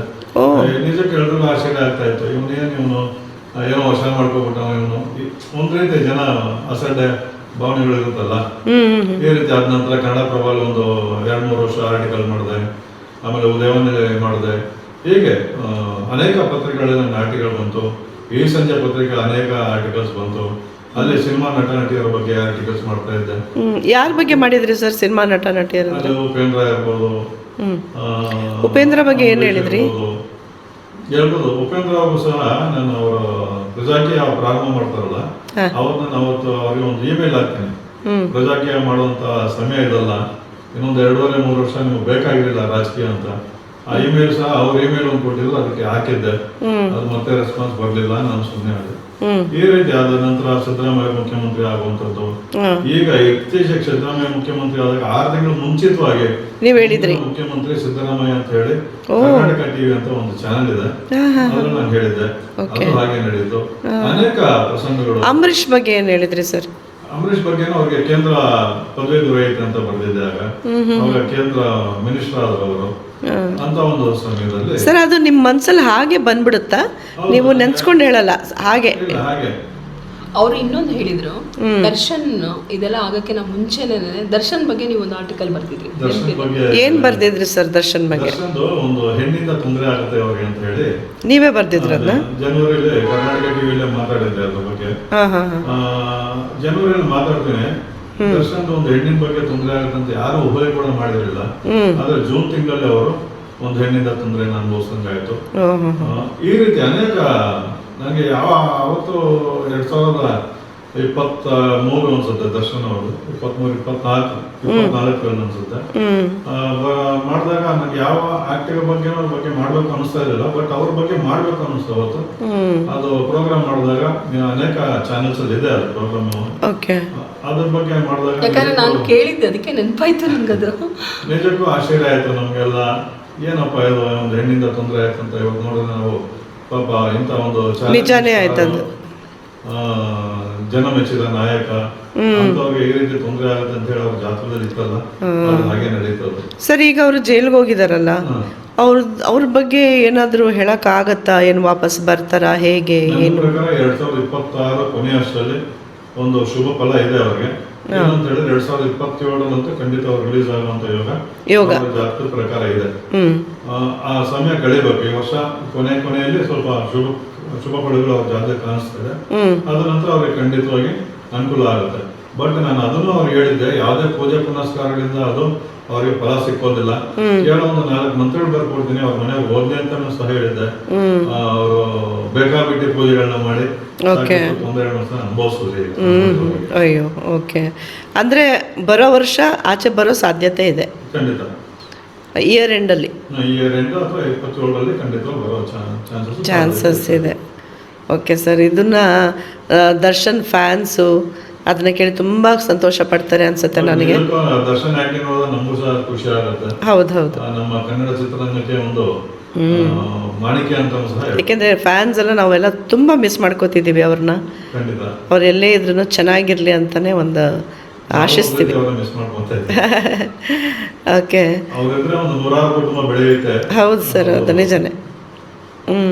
ನಿಜಕ್ಕೆ ಹೇಳಿದ್ರು ಆಶ್ಚರ್ಯ ಆಗ್ತಾ ಇತ್ತು. ಇವನು ಏನೋ ವಶ ಮಾಡ್ಕೊಬಿಟ್ಟ. ಇವನು ಒಂದ್ ರೀತಿ ಜನ ಅಸಡ್ಡೆ ಭಾವನೆಗಳು ಇರುತ್ತಲ್ಲ, ಈ ರೀತಿ. ಆದ ನಂತರ ಕನ್ನಡ ಪ್ರಭಾವ ಒಂದು 2-3 ವರ್ಷ ಆರ್ಟಿಕಲ್ ಮಾಡಿದೆ. ಆಮೇಲೆ ಉದಯವಾಣಿ ಮಾಡಿದೆ. ಹೀಗೆ ಅನೇಕ ಪತ್ರಿಕೆಗಳಲ್ಲಿ ನನ್ನ ಆರ್ಟಿಕಲ್ ಬಂತು. ಈ ಸಂಜೆ ಪತ್ರಿಕೆ ಅನೇಕ ಆರ್ಟಿಕಲ್ಸ್ ಬಂತು. ಅಲ್ಲಿ ಸಿನಿಮಾ ನಟ ನಟಿಯರ ಬಗ್ಗೆ ಆರ್ಟಿಕಲ್ಸ್ ಮಾಡ್ತಾ ಇದ್ದೆ. ಯಾರ ಬಗ್ಗೆ ಮಾಡಿದ್ರಿ ಸರ್ ಸಿನಿಮಾ ನಟ ನಟಿಯರ? ಉಪೇಂದ್ರ ಇರ್ಬೋದು. ಉಪೇಂದ್ರ ಬಗ್ಗೆ ಏನ್ ಹೇಳಿದ್ರಿ? ಹೇಳ್ಬೋದು. ಉಪೇಂದ್ರ ಅವರು ಸಹ ನಾನು ಅವರ ಪ್ರಜಾಕೀಯ ಪ್ರಾರಂಭ ಮಾಡ್ತಾರಲ್ಲ, ಅವ್ರನ್ನ ಅವತ್ತು ಅವ್ರಿಗೆ ಒಂದು ಇಮೇಲ್ ಹಾಕ್ತೀನಿ. ಪ್ರಜಾಕೀಯ ಮಾಡುವಂತ ಸಮಯ ಇದಲ್ಲ, ಇನ್ನೊಂದು 2.5-3 ವರ್ಷ ನಿಮ್ಗೆ ಬೇಕಾಗಿರಲಿಲ್ಲ ರಾಜಕೀಯ ಅಂತ. ಆ ಇಮೇಲ್ ಸಹ ಅವ್ರ ಇಮೇಲ್ ಒಂದು ಕೊಟ್ಟಿದ್ರು, ಅದಕ್ಕೆ ಹಾಕಿದ್ದೆ. ಅದು ಮತ್ತೆ ರೆಸ್ಪಾನ್ಸ್ ಬರಲಿಲ್ಲ, ನಾನು ಸುಮ್ಮನೆ ಆದೆ. ಈ ರೀತಿ ಆದ ನಂತರ ಸಿದ್ದರಾಮಯ್ಯ ಮುಖ್ಯಮಂತ್ರಿ ಆಗುವಂತದ್ದು. ಈಗ ಇತ್ತೀಚೆಗೆ ಸಿದ್ದರಾಮಯ್ಯ ಮುಖ್ಯಮಂತ್ರಿ ಆದಾಗ 6 ತಿಂಗಳು ಮುಂಚಿತವಾಗಿ ನೀವು ಹೇಳಿದ್ರಿ ಮುಖ್ಯಮಂತ್ರಿ ಸಿದ್ದರಾಮಯ್ಯ ಅಂತ ಹೇಳಿ ಕರ್ನಾಟಕ ಟಿವಿ ಅಂತ ಒಂದು ಚಾನೆಲ್ ಇದೆ, ಅದ್ರಲ್ಲಿ ನಾನು ಹೇಳಿದ್ದೆ. ಅದು ಹಾಗೆ ನಡೆಯಿತು. ಅನೇಕ ಪ್ರಸಂಗಗಳು. ಅಂಬರೀಷ್ ಬಗ್ಗೆ ಏನ್ ಹೇಳಿದ್ರಿ ಸರ್? ಅಂಬರೀಷ್ ಬಗ್ಗೆನೂ ಅವ್ರಿಗೆ ಕೇಂದ್ರ ಪದವಿ ದೊರೆಯಿತು ಅಂತ ಬರೆದಿದ್ದೆ. ಆಗ ಕೇಂದ್ರ ಮಿನಿಸ್ಟರ್ ಆದ್ರು ಅವರು ಅಂತ ಒಂದು ಸಮಯದಲ್ಲಿ. ಸರ್ ಅದು ನಿಮ್ಮ ಮನ್ಸಲ್ಲಿ ಹಾಗೆ ಬಂದ್ಬಿಡುತ್ತಾ? ನೀವು ನೆನ್ಸ್ಕೊಂಡು ಹೇಳಲ್ಲ, ಹಾಗೆ ಹಾಗೆ. ಅವರು ಇನ್ನೊಂದು ಹೇಳಿದ್ರು, ದರ್ಶನ್ ಇದೆಲ್ಲ ಆಗಕ್ಕೆ ನಾವು ಮುಂಚೆನೆ ದರ್ಶನ್ ಬಗ್ಗೆ ನೀವು ಒಂದು ಆರ್ಟಿಕಲ್ ಬರ್ತಿದ್ರಿ. ದರ್ಶನ್ ಬಗ್ಗೆ ಏನ್ ಬರ್ದಿದ್ರಿ ಸರ್? ದರ್ಶನ್ ಬಗ್ಗೆ ಒಂದು ಹೆಣ್ಣಿಂದ ತೊಂದರೆ ಆಗುತ್ತೆ ಅವ್ರಿಗೆ ಅಂತ ಹೇಳಿ ನೀವೇ ಬರ್ದಿದ್ರಲ್ಲ? ಜನವರಿಲಿ ಕರ್ನಾಟಕ ಟಿವಿಯಲ್ಲಿ ಮಾತಾಡಿದ್ದೆ ಅದ್ರ ಬಗ್ಗೆ. ಜನವರಿಯಲ್ಲಿ ಮಾತಾಡ್ತೇನೆ. ದರ್ಶನ್ ಒಂದು ಹೆಣ್ಣಿನ ಬಗ್ಗೆ ತೊಂದರೆ ಆಗುತ್ತೆ ಅಂತ ಯಾರು ಊಹೆ ಕೂಡ ಮಾಡಿರಲಿಲ್ಲ. ಆದ್ರೆ ಜೂನ್ ತಿಂಗಳಲ್ಲಿ ಅವರು ಒಂದು ಹೆಣ್ಣಿಂದ ತೊಂದರೆಯನ್ನು ಅನುಭವಿಸಂಗಾಯ್ತು. ಈ ರೀತಿ ಅನೇಕ ನನಗೆ ಅವತ್ತು 2023 ಅನ್ಸುತ್ತೆ ದರ್ಶನ್ ಅವರು, 24 ಅನ್ಸುತ್ತೆ ಮಾಡಿದಾಗ ನನಗೆ ಯಾವ ಆಕ್ಟಿವ್ ಬಗ್ಗೆ ಮಾಡ್ಬೇಕು ಅನಿಸ್ತಾ ಇರಲಿಲ್ಲ. ಬಟ್ ಅವ್ರ ಬಗ್ಗೆ ಮಾಡ್ಬೇಕು ಅನಿಸ್ತು ಅವತ್ತು. ಅದು ಪ್ರೋಗ್ರಾಮ್ ಮಾಡಿದಾಗ ಅನೇಕ ಚಾನೆಲ್ಸ್ ಅಲ್ಲಿ ಇದೆ ಅದು ಪ್ರೋಗ್ರಾಮ್. ಅದ್ರ ಬಗ್ಗೆ ಮಾಡಿದಾಗ ಯಾಕಂದ್ರೆ ನಾನು ಕೇಳಿದ್ದೆ, ಅದಕ್ಕೆ ನೆನಪಾಯ್ತು ನಂಗದು. ನಿಜಕ್ಕೂ ಆಶ್ಚರ್ಯ ಆಯ್ತು ನಮ್ಗೆಲ್ಲ. ಏನಪ್ಪ ಇದು ಒಂದು ಹೆಣ್ಣಿಂದ ತೊಂದರೆ ಆಯ್ತು ಅಂತ ಇವತ್ತು ನೋಡಿದ್ರೆ ನಾವು ಪಾಪ ಇಂಥ ಒಂದು ನಿಜಾನೇ ಆಯ್ತದು. ಜನ ಮೆಚ್ಚಿದ ನಾಯಕ ಅಂತವ್ರಿಗೆ ಈ ರೀತಿ ತೊಂದರೆ ಆಗುತ್ತೆ ಅಂತ ಹೇಳಿ ಅವ್ರ ಜಾತಕದಲ್ಲಿ ಇತ್ತಲ್ಲ, ಅದು ಹಾಗೆ ನಡೀತದೆ. ಸರ್ ಈಗ ಅವರು ಜೈಲ್ಗೆ ಹೋಗಿದಾರಲ್ಲ, ಅವ್ರ ಬಗ್ಗೆ ಏನಾದ್ರು ಹೇಳಕ್ ಆಗತ್ತಾ? ಏನು ವಾಪಸ್ ಬರ್ತಾರಾ, ಹೇಗೆ ಏನು? ಪ್ರಕಾರ 2026 ಕೊನೆಯ ಅಷ್ಟರಲ್ಲಿ ಒಂದು ಶುಭ ಫಲ ಇದೆ ಅವ್ರಿಗೆ. ಏನಂತ ಹೇಳಿದ್ರೆ 2027 ಖಂಡಿತ ಅವ್ರು ರಿಲೀಸ್ ಆಗುವಂತ ಯೋಗ ಜಾತಕದ ಪ್ರಕಾರ ಇದೆ. ಆ ಸಮಯ ಕಳಿಬೇಕು. ಈ ವರ್ಷ ಕೊನೆಯಲ್ಲಿ ಸ್ವಲ್ಪ ಶುಭ ಫಲಗಳು ಅವ್ರ ಜಾತಕ ಕಾಣಿಸ್ತದೆ. ಅದ ನಂತರ ಅವ್ರಿಗೆ ಖಂಡಿತವಾಗಿ ಅನುಕೂಲ ಆಗುತ್ತೆ. ಬಟ್ ನಾನು ಅದನ್ನು ಅವ್ರಿಗೆ ಹೇಳಿದ್ದೆ, ಯಾವುದೇ ಪೂಜೆ ಪುನಸ್ಕಾರಗಳಿಂದ ಅದು ಅವ್ರಿಗೆ ಫಲ ಸಿಕ್ಕೋದಿಲ್ಲ. ಕೇಳೋ ಒಂದು 4 ಮಂತ್ರಗಳು ಬರ್ಕೊಡ್ತೀನಿ, ಅವ್ರ ಮನೆಗೆ ಹೋಗ್ಲಿ ಅಂತ ಸಹ ಹೇಳಿದ್ದೆ. ಅವರು ಬೇಕಾಬಿಟ್ಟಿ ಪೂಜೆಗಳನ್ನ ಮಾಡಿ ತೊಂದರೆಗಳನ್ನ ಅನುಭವಿಸೋದು. ಅಯ್ಯೋ, ಓಕೆ. ಅಂದ್ರೆ ಬರೋ ವರ್ಷ ಆಚೆ ಬರೋ ಸಾಧ್ಯತೆ ಇದೆ ಖಂಡಿತ. ಇಯರ್ ಎಂಡಲ್ಲಿ ಅಥವಾ 27ರಲ್ಲಿ ಖಂಡಿತ ಬರೋ ಚಾನ್ಸಸ್ ಇದೆ. ಓಕೆ ಸರ್, ಇದನ್ನ ದರ್ಶನ್ ಫ್ಯಾನ್ಸು ಅದನ್ನ ಕೇಳಿ ತುಂಬಾ ಸಂತೋಷ ಪಡ್ತಾರೆ ಅನ್ಸುತ್ತೆ ನನಗೆ. ದರ್ಶನ್ ಆಕ್ಟಿಂಗ್ ನಮಗೂ ಸಹ ಖುಷಿ ಆಗುತ್ತೆ. ಹೌದು, ನಮ್ಮ ಕನ್ನಡ ಚಿತ್ರರಂಗಕ್ಕೆ ಒಂದು ಮಾಣಿಕ್ಯ ಅಂತ ಸಹ. ಯಾಕೆಂದ್ರೆ ಫ್ಯಾನ್ಸ್ ಎಲ್ಲ ನಾವೆಲ್ಲ ತುಂಬಾ ಮಿಸ್ ಮಾಡ್ಕೋತಿದ್ದೀವಿ ಅವ್ರನ್ನ. ಖಂಡಿತ ಅವ್ರು ಎಲ್ಲೇ ಇದ್ರೂ ಚೆನ್ನಾಗಿರ್ಲಿ ಅಂತಾನೆ ಒಂದು ಆಶಿಸ್ತೀವಿ. ಓಕೆ, ಹೌದು ಸರ್, ಅದು ನಿಜನೇ.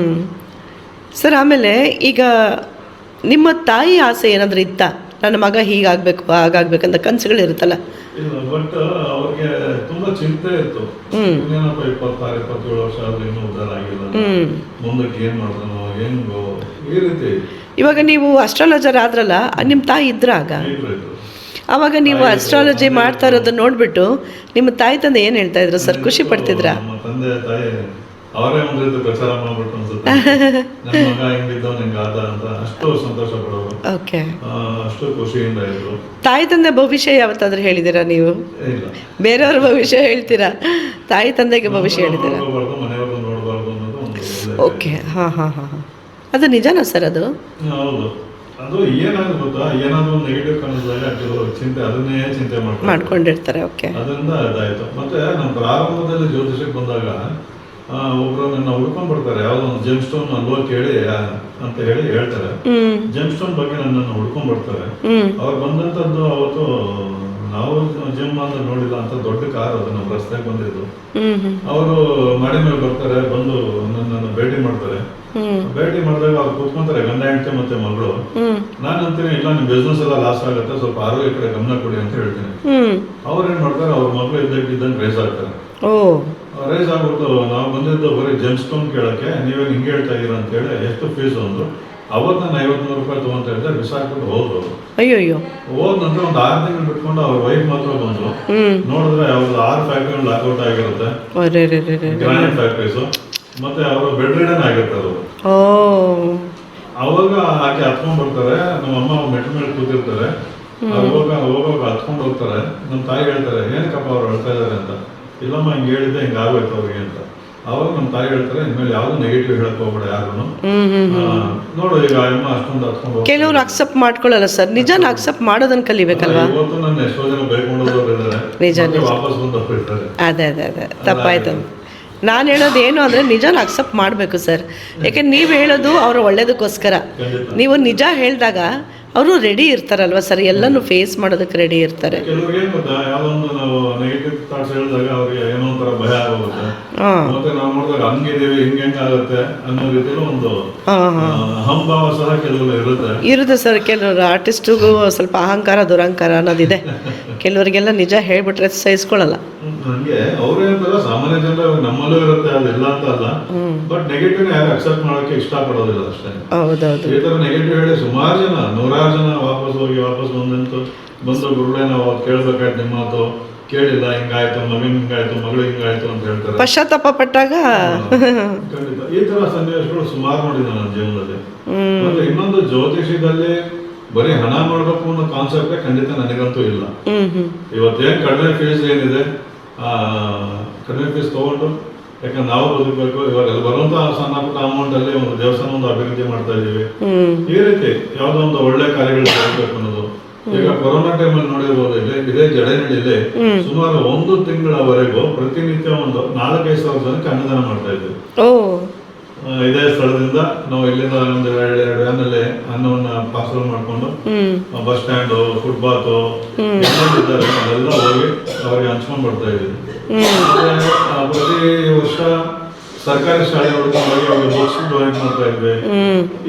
ಸರ್, ಆಮೇಲೆ ಈಗ ನಿಮ್ಮ ತಾಯಿ ಆಸೆ ಏನಾದರೂ ಇತ್ತಾ? ನನ್ನ ಮಗ ಹೀಗಾಗಬೇಕು ಹಾಗಾಗ್ಬೇಕಂತ ಕನಸುಗಳಿರುತ್ತಲ್ಲ. ಬಟ್ ಅವ್ರಿಗೆ ತುಂಬಾ ಚಿಂತೆ ಇತ್ತು. ಏನಪ್ಪ 26-27 ವರ್ಷ ಆದ್ರೆ ಇನ್ನೂ ಉದ್ದಾರ ಆಗಿಲ್ಲ, ಮುಂದಕ್ಕೆ ಏನ್ ಮಾಡ್ತಾನೋ ಹೆಂಗೋ ಈ ರೀತಿ. ಇವಾಗ ನೀವು ಅಸ್ಟ್ರಾಲಜರ್ ಆದ್ರಲ್ಲ, ನಿಮ್ಮ ತಾಯಿ ಇದ್ರ ಆಗ? ಆವಾಗ ನೀವು ಅಸ್ಟ್ರಾಲಜಿ ಮಾಡ್ತಾ ಇರೋದನ್ನ ನೋಡಿಬಿಟ್ಟು ನಿಮ್ಮ ತಾಯಿ ತಂದೆ ಏನು ಹೇಳ್ತಾ ಇದ್ರು ಸರ್? ಖುಷಿ ಪಡ್ತಿದ್ರಾ? ನಮ್ಮ ತಂದೆ ತಾಯಿ ಅವರೇ ಒಂದು ರೀತಿ ಪ್ರಚಾರ ಮಾಡ್ಬಿಟ್ಟು ಅನ್ಸುತ್ತೆ, ನನ್ನ ಮಗ ಹಿಂಗಿದ್ದವ್ ನಿಂಗೆ ಆದ ಅಂತ ಅಷ್ಟು ಸಂತೋಷ ಪಡೋರು. ಓಕೆ. ಅಷ್ಟು ಖುಷಿಯಿಂದ ಇದ್ರು. ತಾಯಿ ತಂದೆ ಭವಿಷ್ಯ ಯಾವತ್ತಾದ್ರೂ ಹೇಳಿದ್ದೀರಾ ನೀವು? ಇಲ್ಲ, ಬೇರೆಯವ್ರ ಭವಿಷ್ಯ ಹೇಳ್ತೀರಾ, ತಾಯಿ ತಂದೆಗೆ ಭವಿಷ್ಯ ಹೇಳಿದ್ದೀರಾ? ನೋಡಬಾರ್ದು, ಮನೆಯವ್ರದ್ದು ನೋಡಬಾರ್ದು ಅನ್ನೋದು ಒಂದು. ಓಕೆ, ಹಾಂ ಹಾಂ ಹಾಂ ಹಾಂ, ಅದು ನಿಜನಾ ಸರ್? ಅದು ಹೌದು. ಅದು ಏನಾದ್ರು ಗೊತ್ತಾ, ಏನಾದ್ರು ಒಂದು ನೆಗೆಟಿವ್ ಕಾಣಿಸಿದಾಗ ಕೆಲವರು ಚಿಂತೆ ಅದನ್ನೇ ಚಿಂತೆ ಮಾಡ್ಕೊಂಡಿರ್ತಾರೆ. ಓಕೆ. ಅದರಿಂದ ಇದಾಯ್ತು. ಮತ್ತೆ ನಮ್ಮ ಪ್ರಾರಂಭದಲ್ಲಿ ಜ್ಯೋತಿಷಕ್ಕೆ ಬಂದಾಗ ಒಬ್ರು ನನ್ನ ಹುಡ್ಕೊಂಡ್ ಬರ್ತಾರೆ, ಯಾವ್ದೋ ಒಂದು ಜೆಮ್ ಸ್ಟೋನ್ ಅಲ್ವಾ ಕೇಳಿ ಅಂತ ಹೇಳಿ ಹೇಳ್ತಾರೆ. ಜೆಮ್ ಸ್ಟೋನ್ ಬಗ್ಗೆ ನನ್ನನ್ನು ಹುಡ್ಕೊಂಡ್ ಬರ್ತಾರೆ. ಅವ್ರು ಬಂದಂತದ್ದು ಅವತ್ತು ನಾವು ಜಿಮ್ ಅಂತ ನೋಡಿಲ್ಲ ಅಂತ ದೊಡ್ಡ ಕಾರ್ ಅದು ನಮ್ಮ ರಸ್ತೆಗೆ ಬಂದಿದ್ದು. ಅವರು ಮಾಡಿ ಮೇಲೆ ಬರ್ತಾರೆ, ಬಂದು ನನ್ನನ್ನು ಭೇಟಿ ಮಾಡ್ತಾರೆ. ಭೇಟಿ ಮಾಡಿದಾಗ ಅವ್ರು ಕೂತ್ಕೊಂತಾರೆ, ಗಂಡ ಹೆಂಡತಿ ಮತ್ತೆ ಮಗಳು. ನಾನು ಅಂತೀನಿ, ಇಲ್ಲ ನಿಮ್ ಬಿಸ್ನೆಸ್ ಎಲ್ಲ ಲಾಸ್ ಆಗುತ್ತೆ, ಸ್ವಲ್ಪ ಆರೋಗ್ಯ ಕಡೆ ಗಮನ ಕೊಡಿ ಅಂತ ಹೇಳ್ತೀನಿ. ಅವ್ರು ಏನ್ ಮಾಡ್ತಾರೆ, ಅವ್ರ ಮಗಳು ಇದ್ದಂಗೆ ರೈಸ್ ಆಗ್ತಾರೆ. ರೈಸ್ ಆಗ್ಬಿಟ್ಟು ನಾವು ಬಂದಿದ್ದು ಬರೀ ಜೆಮ್ ಸ್ಟೋನ್ ಕೇಳಕ್ಕೆ, ನೀವೇನು ಹಿಂಗೆ ಹೇಳ್ತಾ ಇದೀರ ಅಂತ ಹೇಳಿ ಎಷ್ಟು ಫೀಸ್ ಅಂದ್ರು. ಅವತ್ತು ನಾನು 50,000 ರೂಪಾಯಿ ತಗೊಂತ ಹೇಳಿದೆ, ಬಿಸಾಕ್ಬಿಟ್ಟು ಹೋದ್ರು. ಅಯ್ಯೋ. ಹೋದ ನಂತರ ಒಂದು 6 ತಿಂಗಳು ಬಿಟ್ಕೊಂಡು ಅವ್ರ ವೈಫ್ ಮಾತ್ರ ಬಂದ್ರು. ನೋಡಿದ್ರೆ ಅವ್ರದ್ದು 6 ಫ್ಯಾಕ್ಟ್ರಿ ಲಾಕ್ಔಟ್ ಆಗಿರುತ್ತೆ, ಗ್ರಾನೈಟ್ ಫ್ಯಾಕ್ಟ್ರೀಸ್. ಮತ್ತೆ ಅವರು ಬೆಡ್ ರಿಡನ್ ಆಗಿರ್ತಾರೆ ಅವರು. ಅವಾಗ ಆಕೆ ಹತ್ಕೊಂಡ್ ಬರ್ತಾರೆ, ನಮ್ಮ ಅಮ್ಮ ಮೆಟ್ಲ ಮೇಲೆ ಕೂತಿರ್ತಾರೆ. ಹೋಗುವಾಗ ಹತ್ಕೊಂಡು ಹೋಗ್ತಾರೆ. ನಮ್ಮ ತಾಯಿ ಹೇಳ್ತಾರೆ, ಏನಕ್ಕಪ್ಪ ಅವ್ರು ಅಳ್ತಾ ಇದಾರೆ ಅಂತ. ಇಲ್ಲಮ್ಮ ಹಿಂಗೆ ಹೇಳಿದ್ದೆ, ಹಿಂಗೆ ಆಗೋಯ್ತು ಅವ್ರಿಗೆ ಅಂತ. ಅವಾಗ ನಮ್ಮ ತಾಯಿ ಹೇಳ್ತಾರೆ, ಇನ್ಮೇಲೆ ಯಾವ್ದು ನೆಗೆಟಿವ್ ಹೇಳಕ್ ಹೋಗ್ಬೇಡ ಯಾರು. ನೋಡು ಈಗ ಅಮ್ಮ ಅಷ್ಟೊಂದು ಹತ್ಕೊಂಡು. ಕೆಲವರು ಅಕ್ಸೆಪ್ಟ್ ಮಾಡ್ಕೊಳ್ಳಲ್ಲ ಸರ್, ನಿಜಾನ ಅಕ್ಸೆಪ್ಟ್ ಮಾಡೋದನ್ನ ಕಲಿಬೇಕಲ್ವಾ? ಇವತ್ತು ನನ್ನ ಎಷ್ಟೋ ಜನ ಬೈಕೊಂಡೋದವ್ರು ಇದ್ದಾರೆ, ನಿಜ ವಾಪಸ್ ಬಂದು ಹೋಗ್ಬಿಡ್ತಾರೆ. ಅದೇ ತಪ್ಪಾಯ್ತು. ನಾನು ಹೇಳೋದು ಏನು ಅಂದರೆ ನಿಜಾನ ಅಕ್ಸೆಪ್ಟ್ ಮಾಡಬೇಕು ಸರ್. ಯಾಕೆಂದ್ರೆ ನೀವು ಹೇಳೋದು ಅವರ ಒಳ್ಳೇದಕ್ಕೋಸ್ಕರ. ನೀವು ನಿಜ ಹೇಳಿದಾಗ ಅವರು ರೆಡಿ ಇರ್ತಾರಲ್ವ ಸರ್, ಎಲ್ಲನೂ ಫೇಸ್ ಮಾಡೋದಕ್ಕೆ ರೆಡಿ ಇರ್ತಾರೆ. ಕೆಲವ್ರಿಗೆ ಏನು ಗೊತ್ತಾ, ಯಾವ್ದೊಂದು ನಾವು ನೆಗೆಟಿವ್ ಥಾಟ್ಸ್ ಹೇಳಿದಾಗ ಅವ್ರಿಗೆ ಏನೋ ಒಂಥರ ಭಯ ಆಗೋಗುತ್ತೆ. ಮತ್ತೆ ನಾವು ನೋಡಿದಾಗ ಹಂಗಿದೀವಿ, ಹಿಂಗಾಗುತ್ತೆ ಅನ್ನೋ ರೀತಿಯಲ್ಲಿ ಒಂದು ಅಹಂಭಾವ ಸಹ ಕೆಲವರು ಇರುತ್ತೆ ಸರ್. ಕೆಲವರು ಆರ್ಟಿಸ್ಟಿಗೂ ಸ್ವಲ್ಪ ಅಹಂಕಾರ ದುರಹಂಕಾರ ಅನ್ನೋದಿದೆ. ಕೆಲವರಿಗೆಲ್ಲ ನಿಜ ಹೇಳ್ಬಿಟ್ರೆ ಸಹಿಸ್ಕೊಳ್ಳಲ್ಲ. ಹಂಗೆ ಅವ್ರೇ ಅಂತಲ್ಲ, ಸಾಮಾನ್ಯ ಜನರು ನಮ್ಮಲ್ಲೂ ಇರುತ್ತೆ, ಅದೆಲ್ಲ ಅಂತ ಅಲ್ಲ. ಬಟ್ ನೆಗೆಟಿವ್ ಯಾರು ಅಕ್ಸೆಪ್ಟ್ ಮಾಡೋಕೆ ಇಷ್ಟ ಪಡೋದಿಲ್ಲ ಅಷ್ಟೇ. ಹೌದೌದು. ಈ ತರ ನೆಗೆಟಿವ್ ಹೇಳಿ ಸುಮಾರು ಜನ, 100 ಜನ ವಾಪಸ್ ಬಂದು ಗುರುಗಳೇ ನಾವು ಕೇಳ್ಬೇಕಾಯ್ತು ನಿಮ್ಮ ಮಾತು, ಕೇಳಿಲ್ಲ, ಹಿಂಗಾಯ್ತು, ಮಗನ್ ಹಿಂಗಾಯ್ತು, ಮಗಳು ಹಿಂಗಾಯ್ತು ಅಂತ ಹೇಳ್ತಾರೆ. ಪಶ್ಚಾತ್ತಾಪ ಪಟ್ಟಾಗ ಖಂಡಿತ ಈ ತರ ಸನ್ನಿವೇಶಗಳು ಸುಮಾರು ನೋಡಿದೆ ನನ್ನ ಜೀವನದಲ್ಲಿ. ಮತ್ತೆ ಇನ್ನೊಂದು, ಜ್ಯೋತಿಷದಲ್ಲಿ ಬರೀ ಹಣ ಮಾಡ್ಬೇಕು ಅನ್ನೋ ಕಾನ್ಸೆಪ್ಟೇ ಖಂಡಿತ ನನಗಂತೂ ಇಲ್ಲ. ಇವತ್ತೇನ್ ಕಡಿಮೆ ಫೀಸ್ ಏನಿದೆ, ಕಡಿಮೆ ಫೀಸ್ ತಗೊಂಡು, ಯಾಕಂದ್ರೆ ನಾವು ಬದುಕಬೇಕು. ಇವಾಗ ಬರುವಂತ ಸಣ್ಣ ಪುಟ್ಟ ಅಮೌಂಟ್ ಅಲ್ಲಿ ಒಂದು ದೇವಸ್ಥಾನ ಒಂದು ಅಭಿವೃದ್ಧಿ ಮಾಡ್ತಾ ಇದೀವಿ. ಈ ರೀತಿ ಯಾವ್ದೋ ಒಂದು ಒಳ್ಳೆ ಕಾರ್ಯಗಳು ಮಾಡಬೇಕು ಅನ್ನೋದು. ಈಗ ಕೊರೋನಾ ಟೈಮಲ್ಲಿ ನೋಡಿರ್ಬೋದು, ಇದೇ ಜಡೇನಹಳ್ಳಿಯಲ್ಲಿ ಸುಮಾರು 1 ತಿಂಗಳವರೆಗೂ ಪ್ರತಿನಿತ್ಯ ಒಂದು 4-5 ಸಾವಿರ ಜನಕ್ಕೆ ಅನ್ನದಾನ ಮಾಡ್ತಾ ಇದ್ವಿ. ಇದೇ ಸ್ಥಳದಿಂದ ನಾವು ಇಲ್ಲಿಂದ ಒಂದು 2 ವ್ಯಾನಲ್ಲಿ ಅನ್ನವನ್ನ ಪಾರ್ಸಲ್ ಮಾಡ್ಕೊಂಡು ಬಸ್ ಸ್ಟ್ಯಾಂಡ್, ಫುಟ್ಪಾತ್ ಇದ್ದಾರೆ ಅದೆಲ್ಲ ಹೋಗಿ ಅವ್ರಿಗೆ ಹಂಚ್ಕೊಂಡ್ ಬರ್ತಾ ಇದ್ವಿ. ಪ್ರತಿ ವರ್ಷ ಸರ್ಕಾರಿ ಶಾಲೆ ಹುಡುಗರಿಗೆ ಅವ್ರಿಗೆ ಬುಕ್ಸ್ ಡೊನೇಟ್ ಮಾಡ್ತಾ ಇದ್ವಿ.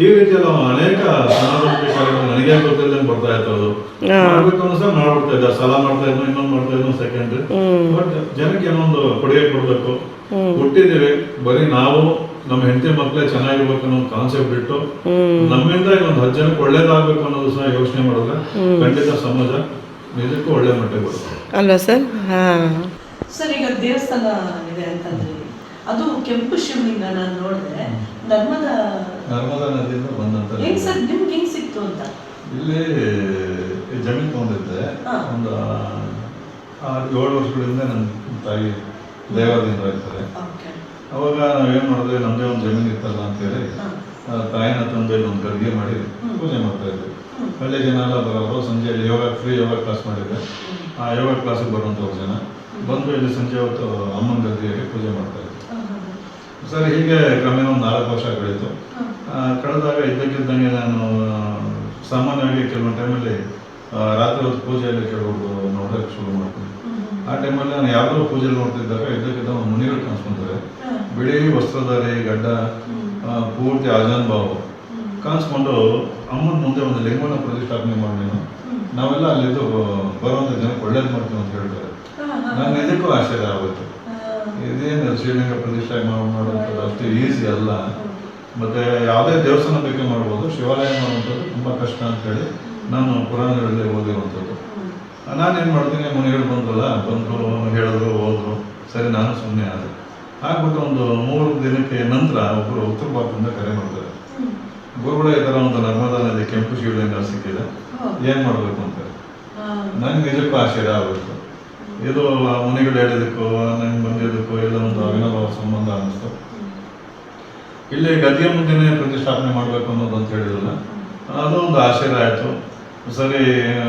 ಈ ರೀತಿಯಲ್ಲಿ ಅನೇಕ ಸಮಾಜಮುಖಿ ಕಾರ್ಯಗಳು ನನಗೆ ಗೊತ್ತಿಲ್ಲದಂಗೆ ಬರ್ತಾ ಇತ್ತು. ಮಾಡ್ಬೇಕು ಅನ್ಸ ಮಾಡ್ಬಿಡ್ತಾ ಇದ್ದ, ಸಾಲ ಮಾಡ್ತಾ ಇದ್ನು, ಇನ್ನೊಂದು ಮಾಡ್ತಾ ಇದ್ನು ಸೆಕೆಂಡ್. ಬಟ್ ಜನಕ್ಕೆ ಏನೋ ಒಂದು ಕೊಡುಗೆ ಕೊಡ್ಬೇಕು. ಹುಟ್ಟಿದೀವಿ, ಬರೀ ನಾವು ನಮ್ಮ ಹೆಂಡತಿ ಮಕ್ಕಳೇ ಚೆನ್ನಾಗಿರ್ಬೇಕು ಅನ್ನೋ ಕಾನ್ಸೆಪ್ಟ್ ಬಿಟ್ಟು ನಮ್ಮಿಂದ ಇನ್ನೊಂದು 10 ಜನಕ್ಕೆ ಒಳ್ಳೇದಾಗಬೇಕು ಅನ್ನೋದು ಸಹ ಯೋಚನೆ ಮಾಡಿದ್ರೆ ಖಂಡಿತ ಸಮಾಜ ನಿಜಕ್ಕೂ ಒಳ್ಳೆ ಮಟ್ಟಿಗೆ ಬರುತ್ತೆ ಅಲ್ವಾ ಸರ್? ಸರ್, ಈಗ ದೇವಸ್ಥಾನ ಇದೆ ಅಂತಂದ್ರೆ ಅದು ಕೆಂಪು ಶಿವಲಿಂಗ ನಾನು ನೋಡಿದೆ, ನರ್ಮದಾ ನದಿಯಿಂದ ಬಂದಂತ. ಹೆಂಗ್ ಸರ್ ನಿಮ್ಗೆ ಹೆಂಗ್ ಸಿಕ್ತು ಅಂತ? ಇಲ್ಲಿ ಜಮೀನು ತಗೊಂಡಿದ್ದೆ ಒಂದು 7 ವರ್ಷಗಳಿಂದ ನನ್ನ ತಾಯಿ ದೇವಾಲಯದಿಂದ ಇರ್ತಾರೆ. ಅವಾಗ ನಾವೇನ್ ಮಾಡಿದ್ವಿ, ನಮ್ದೇ ಒಂದು ಜಮೀನು ಇತ್ತಲ್ಲ ಅಂತೇಳಿ ತಾಯಿನ ತಂದು ಇಲ್ಲಿ ಒಂದು ಗದ್ಗೆ ಮಾಡಿ ಪೂಜೆ ಮಾಡ್ತಾ ಇದ್ವಿ. ಹಳ್ಳಿ ಜನ ಎಲ್ಲ ಬರೋರು. ಸಂಜೆಯಲ್ಲಿ ಫ್ರೀ ಯೋಗ ಕ್ಲಾಸ್ ಮಾಡಿದ್ದೆ. ಆ ಯೋಗ ಕ್ಲಾಸಿಗೆ ಬರುವಂಥವ್ರು ಜನ ಬಂದು ಇಲ್ಲಿ ಸಂಜೆ ಹೊತ್ತು ಅಮ್ಮನ ಗದ್ಗೆಯಲ್ಲಿ ಪೂಜೆ ಮಾಡ್ತಾ ಇದ್ವಿ. ಸರಿ, ಹೀಗೆ ಕ್ರಮೇಣ ಒಂದು 4 ವರ್ಷ ಕಳೀತು. ಕಳೆದಾಗ ಇದ್ದಕ್ಕಿದ್ದಂಗೆ ನಾನು ಸಾಮಾನ್ಯವಾಗಿ ಕೆಲವೊಂದು ಟೈಮಲ್ಲಿ ರಾತ್ರಿ ಹೊತ್ತು ಪೂಜೆಯಲ್ಲಿ ಕೆಲವರು ನೋಡೋಕೆ ಶುರು ಮಾಡ್ತೀನಿ. ಆ ಟೈಮಲ್ಲಿ ನಾನು ಯಾವ್ದೋ ಪೂಜೆಯಲ್ಲಿ ನೋಡ್ತಿದ್ದಾಗ ಇದ್ದಕ್ಕಿದ್ದ ಒಂದು ಮುನಿಗಳು ಕಾಣಿಸ್ಕೊಂತಾರೆ. ಬಿಳಿ ವಸ್ತ್ರಧಾರಿ, ಗಡ್ಡ, ಪೂರ್ತಿ ಆಜಾನ್ ಬಾವು ಕಾಣಿಸ್ಕೊಂಡು ಅಮ್ಮನ ಮುಂದೆ ಒಂದು ಲಿಂಗವನ್ನು ಪ್ರತಿಷ್ಠಾಪನೆ ಮಾಡಿ ನಾವೆಲ್ಲ ಅಲ್ಲಿದ್ದು ಬರುವಂಥ ಜನಕ್ಕೆ ಒಳ್ಳೇದು ಮಾಡ್ತೀವಿ ಅಂತ ಹೇಳ್ತಾರೆ. ನಾನು ಇದಕ್ಕೂ ಆಶ್ಚರ್ಯ ಆಗುತ್ತೆ. ಇದೇನು ಶ್ರೀಲಿಂಗ ಪ್ರತಿಷ್ಠಾಪನೆ ಮಾಡುವಂಥದ್ದು ಅಷ್ಟು ಈಸಿ ಅಲ್ಲ. ಮತ್ತೆ ಯಾವುದೇ ದೇವಸ್ಥಾನ ಬೇಕಾದ್ರೆ ಮಾಡ್ಬೋದು, ಶಿವಾಲಯ ಮಾಡುವಂಥದ್ದು ತುಂಬ ಕಷ್ಟ ಅಂತೇಳಿ ನಾನು ಪುರಾಣಗಳಲ್ಲಿ ಓದಿರುವಂಥದ್ದು. ನಾನೇನು ಮಾಡ್ತೀನಿ, ಮುನಿಗಳು ಬಂದ್ರಲ್ಲ, ಬಂದರು ಹೇಳಿದ್ರು ಹೋದ್ರು, ಸರಿ ನಾನು ಸುಮ್ಮನೆ ಆದೆ. ಆಗ್ಬಿಟ್ಟು ಒಂದು 3 ದಿನಕ್ಕೆ ನಂತರ ಒಬ್ಬರು ಉತ್ತರ ಭಾರತದಿಂದ ಕರೆ ಮಾಡ್ತಾರೆ. ಗುರುಗಳೇ ಈ ಥರ ಒಂದು ನರ್ಮದಾ ನದಿ ಕೆಂಪು ಶಿವಲಿಂಗ ಸಿಕ್ಕಿದೆ, ಏನು ಮಾಡಬೇಕು ಅಂತಾರೆ. ನನಗೆ ನಿಜಕ್ಕೂ ಆಶ್ಚರ್ಯ ಆಗೋಯ್ತು. ಇದು ಆ ಮುನಿಗಳು ಹೇಳಿದಕ್ಕೂ ನಂಗೆ ಬಂದಿದ್ದಕ್ಕೂ ಎಲ್ಲ ಒಂದು ಅವಿನಾಭಾವ ಸಂಬಂಧ ಅನ್ನಿಸ್ತು. ಇಲ್ಲಿ ಗದ್ಗೆ ಮುಂದೆನೇ ಪ್ರತಿಷ್ಠಾಪನೆ ಮಾಡಬೇಕು ಅನ್ನೋದು ಅಂತ ಹೇಳಿದ್ರಲ್ಲ, ಅದು ಒಂದು ಆಶ್ಚರ್ಯ ಆಯಿತು. ಸರಿ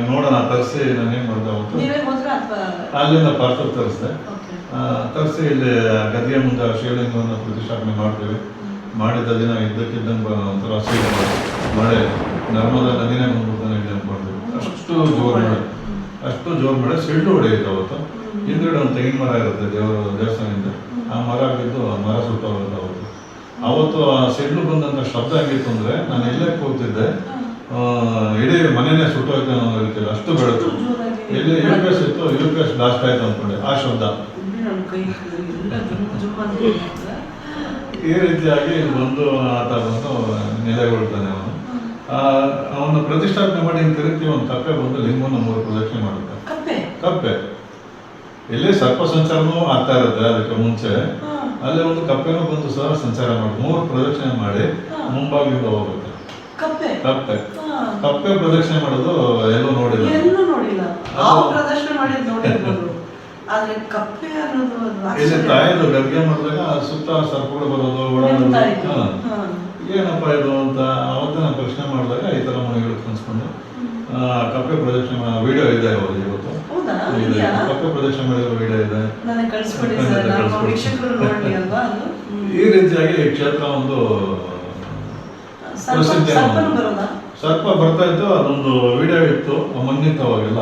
ನೋಡೋಣ ತರಿಸಿ ನಾನೇನು ಮಾಡಿದೆ ಅವತ್ತು, ಅಲ್ಲಿಂದ ಪಾರ್ಸಲ್ ತರಿಸಿದೆ. ತರಿಸಿ ಇಲ್ಲಿ ಗದ್ಗೆ ಮುಂದೆ ಶಿವಲಿಂಗವನ್ನು ಪ್ರತಿಷ್ಠಾಪನೆ ಮಾಡ್ತೀವಿ. ಮಾಡಿದ ದಿನ ಇದ್ದಕ್ಕಿದ್ದಂಗೆ ಒಂಥರ ಸೀರೆ ಮಳೆ, ನರ್ಮದಾ ನದಿನೇ ಬಂದ್ಬಿಡ್ತಾನೆ ಇಲ್ಲಿ ಅಂತ ಮಾಡಿದ್ವಿ. ಅಷ್ಟು ಜೋರು ಮಳೆ ಸಿಳ್ಳು ಹೊಡೆಯುತ್ತೆ ಅವತ್ತು. ಹಿಂದ್ಗಡೆ ಒಂದು ತೆಂಗಿನ ಮರ ಇರುತ್ತೆ ದೇವಸ್ಥಾನದಿಂದ, ಆ ಮರ ಬಿದ್ದು ಆ ಮರ ಸುಟ್ಟೋಗುತ್ತೆ ಅವತ್ತು ಆ ಸಿಡ್ಲು ಬಂದಂಥ ಶಬ್ದ ಹೆಂಗಿತ್ತು ಅಂದರೆ, ನಾನು ಎಲ್ಲೇ ಕೂಗ್ತಿದ್ದೆ, ಇಡೀ ಮನೆಯೇ ಸುಟ್ಟೋಯ್ತು ಅನ್ನೋ ರೀತಿಯಲ್ಲಿ ಅಷ್ಟು ಬೆಳಕು. ಎಲ್ಲಿ UPS ಇತ್ತು, UPS ಬ್ಲಾಸ್ಟ್ ಆಯ್ತು ಅಂದ್ಕೊಂಡೆ, ಆ ಶಬ್ದ. ಈ ರೀತಿಯಾಗಿ ಬಂದು ಆತ ಬಂದು ನೆಲೆಗೊಳ್ತಾನೆ. ಅವನು ಪ್ರತಿಷ್ಠಾಪನೆ ಮಾಡಿ ಹಿಂಗೆ ತಿರುಗ್ತೀವಿ, ಒಂದು ಕಪ್ಪೆ ಬಂದು ಲಿಂಗವನ್ನು 3 ಪ್ರದಕ್ಷಿಣೆ ಮಾಡುತ್ತೆ. ಕಪ್ಪೆ ಎಲ್ಲಿ ಸರ್ಪ ಸಂಚಾರನೂ ಆಗ್ತಾ ಇರುತ್ತೆ. ಅದಕ್ಕೆ ಮುಂಚೆ ಅಲ್ಲಿ ಒಂದು ಕಪ್ಪೆನೂ ಬಂದು ಸಹ ಸಂಚಾರ ಮಾಡಿ 3 ಪ್ರದಕ್ಷಿಣೆ ಮಾಡಿ ಮುಂಭಾಗದಿಂದ ಹೋಗುತ್ತೆ. ಕಪ್ಪೆ ಪ್ರದಕ್ಷಿಣೆ ಮಾಡೋದು ಎಲ್ಲೂ ನೋಡಿಲ್ಲ. ಇಲ್ಲಿ ತಾಯಿದು ಗದ್ಗೆ ಮಾಡಿದಾಗ ಸುತ್ತ ಸರ್ಪಗಳು ಬರೋದು, ಓಡಾಡೋದು. ಏನಪ್ಪ ಇದು ಅಂತ ಅವತ್ತು ನಾನು ಪ್ರಶ್ನೆ ಮಾಡಿದಾಗ ಈ ಥರ ಮುನಿಗಳು ಕನ್ಸ್ಕೊಂಡು ಕಪ್ಪೆ ಪ್ರದಕ್ಷಿಣೆ ವಿಡಿಯೋ ಇದೆ ಅವ್ರಿಗೆ ಇವತ್ತು. ಕಪ್ಪೆ ಪ್ರದಕ್ಷಿಣೆ ಮಾಡಿರೋ ವಿಡಿಯೋ ಇದೆ. ಈ ರೀತಿಯಾಗಿ ಕ್ಷೇತ್ರ ಒಂದು ಪ್ರಸಿದ್ಧಿ. ಸರ್ಪ ಬರ್ತಾ ಇತ್ತು, ಅದೊಂದು ವಿಡಿಯೋ ಇತ್ತು. ಮಣ್ಣಿತ್ತವಾಗೆಲ್ಲ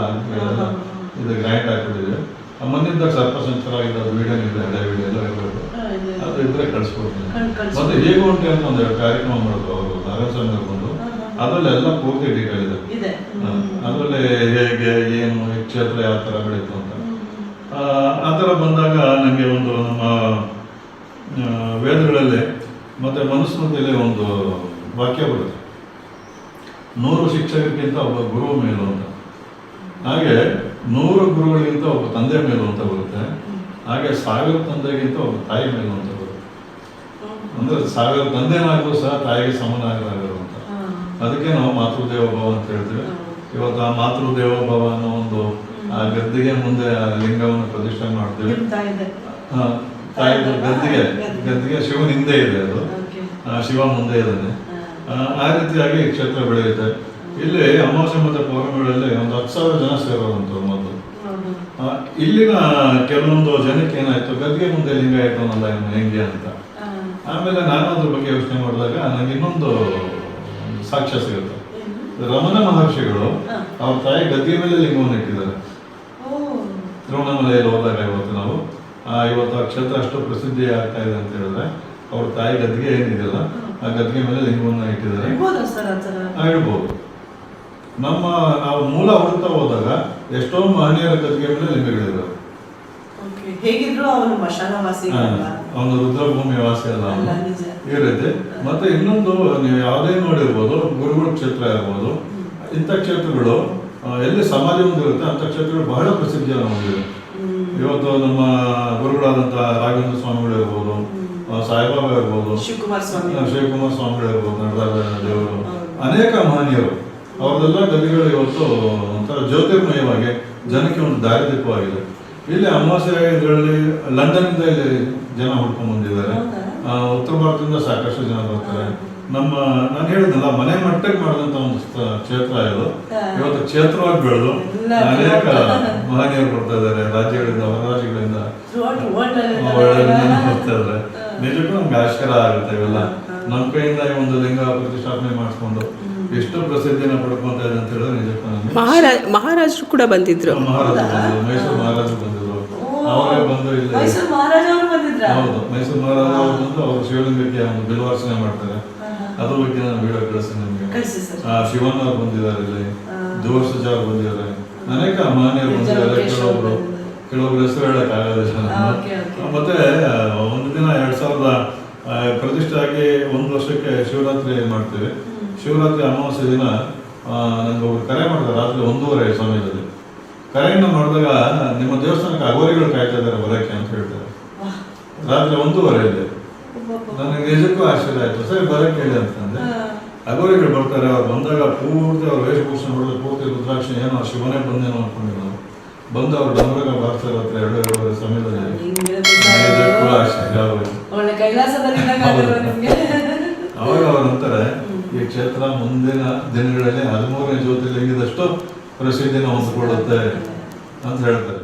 ಇದು ಗ್ರ್ಯಾಂಡ್ ಆಗ್ಬಿಟ್ಟಿದೆ. ಆ ಮಣ್ಣಿದ್ದಾಗ ಸರ್ಪ ಸಂಚಾರ ಆಗಿದ್ದು ಅದು ವಿಡಿಯೋ ಇದೆ, ಹಳೆ ವಿಡಿಯೋ ಎಲ್ಲ ಇರಬೇಕು. ಅದು ಇದ್ರೆ ಕಳಿಸ್ಕೊಡ್ತೀನಿ. ಮತ್ತೆ ಹೇಗೆ ಉಂಟು ಅಂತ ಒಂದೆರಡು ಕಾರ್ಯಕ್ರಮ ಮಾಡಿದ್ರು ಅವರು, ನಾರಾಯಣ ಬಂದು. ಅದರಲ್ಲಿ ಎಲ್ಲ ಪೂರ್ತಿ ಡೀಟೇಲ್ ಇದೆ. ಅದರಲ್ಲಿ ಹೇಗೆ ಏನು ಈ ಕ್ಷೇತ್ರ ಯಾವ ಥರ ಬೆಳೀತು ಅಂತ. ಆ ಥರ ಬಂದಾಗ ನನಗೆ ಒಂದು ನಮ್ಮ ವೇದಗಳಲ್ಲಿ ಮತ್ತು ಮನುಸ್ಮೃತಿಯಲ್ಲಿ ಒಂದು ವಾಕ್ಯ ಬರುತ್ತೆ, 100 ಶಿಕ್ಷಕರಿಗಿಂತ ಒಬ್ಬ ಗುರು ಮೇಲು ಅಂತ. ಹಾಗೆ 100 ಗುರುಗಳಿಗಿಂತ ಒಬ್ಬ ತಂದೆ ಮೇಲು ಅಂತ ಬರುತ್ತೆ. ಹಾಗೆ 1000 ತಂದೆಗಿಂತ ಒಬ್ಬ ತಾಯಿ ಮೇಲು ಅಂತ ಬರುತ್ತೆ. ಅಂದರೆ 1000 ತಂದೆನಾದರೂ ಸಹ ತಾಯಿಗೆ ಸಮನಾಗಲಾಗರು ಅಂತ. ಅದಕ್ಕೆ ನಾವು ಮಾತೃದೇವೋಭವ ಅಂತ ಹೇಳ್ತೀವಿ. ಇವತ್ತು ಆ ಮಾತೃದೇವೋಭವ ಅನ್ನೋ ಒಂದು ಆ ಗದ್ದಿಗೆ ಮುಂದೆ ಆ ಲಿಂಗವನ್ನು ಪ್ರತಿಷ್ಠೆ ಮಾಡ್ತೀವಿ. ತಾಯಿ ಗದ್ದಿಗೆ ಶಿವನ ಹಿಂದೆ ಇದೆ, ಅದು ಶಿವ ಮುಂದೆ ಇದ್ದಾನೆ. ಆ ರೀತಿಯಾಗಿ ಕ್ಷೇತ್ರ ಬೆಳೆಯುತ್ತೆ. ಇಲ್ಲಿ ಅಮಾವಾಸ್ಯೆ ಮತ್ತು ಪೌರ್ಣಿಮೆಗಳಲ್ಲಿ ಒಂದು 10,000 ಜನ ಸೇರೋದಂಥವ್ರು ಮೊದಲು. ಇಲ್ಲಿನ ಕೆಲವೊಂದು ಜನಕ್ಕೆ ಏನಾಯ್ತು, ಗದ್ಗೆ ಮುಂದೆ ಲಿಂಗ ಇಟ್ಟವನಲ್ಲ ಇವನು ಹೆಂಗೆ ಅಂತ. ಆಮೇಲೆ ನಾನು ಅದ್ರ ಬಗ್ಗೆ ಯೋಚನೆ ಮಾಡಿದಾಗ ನನಗೆ ಇನ್ನೊಂದು ಸಾಕ್ಷ್ಯ ಸಿಗುತ್ತೆ. ರಮಣ ಮಹರ್ಷಿಗಳು ಅವ್ರ ತಾಯಿ ಗದ್ಗೆ ಮೇಲೆ ಲಿಂಗವನ್ನು ಇಟ್ಟಿದ್ದಾರೆ. ತಿರುವಣ್ಣಾಮಲೆಯಲ್ಲಿ ಹೋದಾಗ ಇವತ್ತು ನಾವು ಇವತ್ತು ಆ ಕ್ಷೇತ್ರ ಅಷ್ಟು ಪ್ರಸಿದ್ಧಿ ಆಗ್ತಾ ಇದೆ ಅಂತ ಹೇಳಿದ್ರೆ, ಅವ್ರ ತಾಯಿ ಗದ್ಗೆ ಏನಿದೆಯಲ್ಲ ಆ ಗದ್ಗೆ ಮೇಲೆ ಲಿಂಗವನ್ನು ಇಟ್ಟಿದ್ದಾರೆ. ಇಡ್ಬೋದು. ನಾವು ಮೂಲ ಹುಡುಕ್ತಾ ಹೋದಾಗ ಎಷ್ಟೋ ಮಹನೀಯರ ಗದ್ಗೆ ಮೇಲೆ ಲಿಂಗಗಳಿದ್ದಾರೆ. ಅವನು ರುದ್ರಭೂಮಿ ವಾಸಿ ಅಲ್ಲ ಈ ರೀತಿ. ಮತ್ತೆ ಇನ್ನೊಂದು, ನೀವು ಯಾವುದೇ ನೋಡಿರ್ಬೋದು, ಗುರುಗಳ ಕ್ಷೇತ್ರ ಇರ್ಬೋದು, ಇಂಥ ಕ್ಷೇತ್ರಗಳು ಎಲ್ಲಿ ಸಮಾಜ ಹೊಂದಿರುತ್ತೆ ಅಂಥ ಕ್ಷೇತ್ರಗಳು ಬಹಳ ಪ್ರಸಿದ್ಧಿಯನ್ನು ಹೊಂದಿವೆ. ಇವತ್ತು ನಮ್ಮ ಗುರುಗಳಾದಂಥ ರಾಘವೇಂದ್ರ ಸ್ವಾಮಿಗಳು ಇರ್ಬೋದು, ಸಾಯಿಬಾಬಾ ಇರ್ಬೋದು, ಶಿವಕುಮಾರ್ ಸ್ವಾಮಿಗಳು ಇರ್ಬೋದು, ನಡೆದಾರ ದೇವರು, ಅನೇಕ ಮಹನೀಯರು, ಅವ್ರದೆಲ್ಲ ಗದಿಗಳು ಇವತ್ತು ಒಂಥರ ಜ್ಯೋತಿರ್ಮಯವಾಗಿ ಜನಕ್ಕೆ ಒಂದು ದಾರಿದೀಪವಾಗಿದೆ. ಇಲ್ಲಿ ಅಮಾವಾಸ್ಯೆ ಇದರಲ್ಲಿ ಲಂಡನ್ನಿಂದ ಇಲ್ಲಿ ಜನ ಹುಡ್ಕೊಂಡು ಬಂದಿದ್ದಾರೆ. ಉತ್ತರ ಭಾರತದಿಂದ ಸಾಕಷ್ಟು ಜನ ಬರ್ತಾರೆ. ನಾನು ಹೇಳಿದ್ನಲ್ಲ, ಮನೆ ಮಟ್ಟಕ್ಕೆ ಮಾಡಿದಂಥ ಒಂದು ಕ್ಷೇತ್ರ ಇದು. ಇವತ್ತು ಕ್ಷೇತ್ರವಾಗಿ ಬೆಳೆದು ಅನೇಕ ಮಹನೀಯರು ಬರ್ತಾ ಇದ್ದಾರೆ, ರಾಜ್ಯಗಳಿಂದ ಹೊರ ರಾಜ್ಯಗಳಿಂದ ಬರ್ತಾ ಇದ್ದಾರೆ. ನಿಜಕ್ಕೂ ನಮ್ಗೆ ಆಶ್ಚರ್ಯ ಆಗುತ್ತೆ. ಇವೆಲ್ಲ ನಮ್ಮ ಕೈಯಿಂದ ಈ ಒಂದು ಲಿಂಗ ಪ್ರತಿಷ್ಠಾಪನೆ ಮಾಡಿಸ್ಕೊಂಡು ಎಷ್ಟು ಪ್ರಸಿದ್ಧಿನ ಪಡ್ಕೊಂತ ಇದೆ ಅಂತ ಹೇಳಿದ್ರೆ ನಿಜಕ್ಕೂ ನಮ್ಗೆ. ಮಹಾರಾಜರು ಕೂಡ ಬಂದಿದ್ರು. ಮೈಸೂರು ಮಹಾರಾಜರು ಬಂದಿದ್ರು. ಅವರೇ ಬಂದು ಇಲ್ಲಿ ಹೌದು, ಮೈಸೂರು ಮಹಾರಾಜ ಅವರು ಬಂದು ಅವರು ಶಿವಲಿಂಗಕ್ಕೆ ಒಂದು ಬಿಲ್ವಾರ್ಚನೆ ಮಾಡ್ತಾರೆ. ಅದ್ರ ಬಗ್ಗೆ ನಾನು ವಿಡಿಯೋ ಕಳಿಸ್ತೀನಿ ನಿಮಗೆ. ಶಿವಣ್ಣ ಅವ್ರು ಬಂದಿದ್ದಾರೆ, ಇಲ್ಲಿ ಜೋರ್ಸಜ್ ಅವ್ರು ಬಂದಿದ್ದಾರೆ, ಅನೇಕ ಮಹನೀಯರು ಬಂದಿದ್ದಾರೆ. ಕೆಲವೊಬ್ರು ಹೆಸರು ಹೇಳಕ್ಕಾಗೋದಿಲ್ಲ. ಮತ್ತೆ ಒಂದು ದಿನ 2000 ಪ್ರತಿಷ್ಠೆ ಆಗಿ 1 ವರ್ಷಕ್ಕೆ ಶಿವರಾತ್ರಿ ಮಾಡ್ತೀವಿ. ಶಿವರಾತ್ರಿ ಅಮಾವಾಸ್ಯೆ ದಿನ ನನಗೆ ಒಬ್ರು ಕರೆ ಮಾಡಿದ್ದಾರೆ ರಾತ್ರಿ 1:30 ಸಮಯದಲ್ಲಿ. ಕರೆಯನ್ನು ಮಾಡಿದಾಗ ನಿಮ್ಮ ದೇವಸ್ಥಾನಕ್ಕೆ ಅಗೋರಿಗಳು ಕಾಯ್ತಾ ಇದ್ದಾರೆ ಬರೋಕ್ಕೆ ಅಂತ ಹೇಳ್ತಾರೆ. ರಾತ್ರಿ 1:15 ನನಗೆ ನಿಜಕ್ಕೂ ಆಶ್ಚರ್ಯ ಆಯ್ತು. ಸರಿ ಬರೋಕ್ಕೆ ಹೇಳಿ ಅಂತಂದ್ರೆ ಅಗೋರಿಗಳು ಬರ್ತಾರೆ. ಅವ್ರು ಬಂದಾಗ ಪೂರ್ತಿ ಅವ್ರ ವೇಷಭೂಷಣ ನೋಡಿದ್ರೆ ಪೂರ್ತಿ ರುದ್ರಾಕ್ಷಿ ಏನೋ ಶಿವನೇ ಬಂದೇನೋ ಅನ್ಕೊಂಡಿದ್ರು. ಬಂದು ಅವ್ರು ಡಮರುಗ ಬಾರಿಸ್ತಾರೆ ಹತ್ರ 2-2:30 ಸಮಯದಲ್ಲಿ. ನಿಜಕ್ಕೂ ಆಶ್ಚರ್ಯ ಆಗೋಯ್ತು. ಒಳ್ಳೆ ಕೈಲಾಸದಲ್ಲಿ ಅವಾಗ ಅವ್ರು ಅಂತಾರೆ, ಈ ಕ್ಷೇತ್ರ ಮುಂದಿನ ದಿನಗಳಲ್ಲಿ 13ನೇ ಜ್ಯೋತಿರ್ಲಿಂಗದಷ್ಟು ಪ್ರಸಿದ್ಧಿನ ಹೊಂದ್ಕೊಳ್ಳುತ್ತೆ ಅಂತ ಹೇಳ್ತಾರೆ.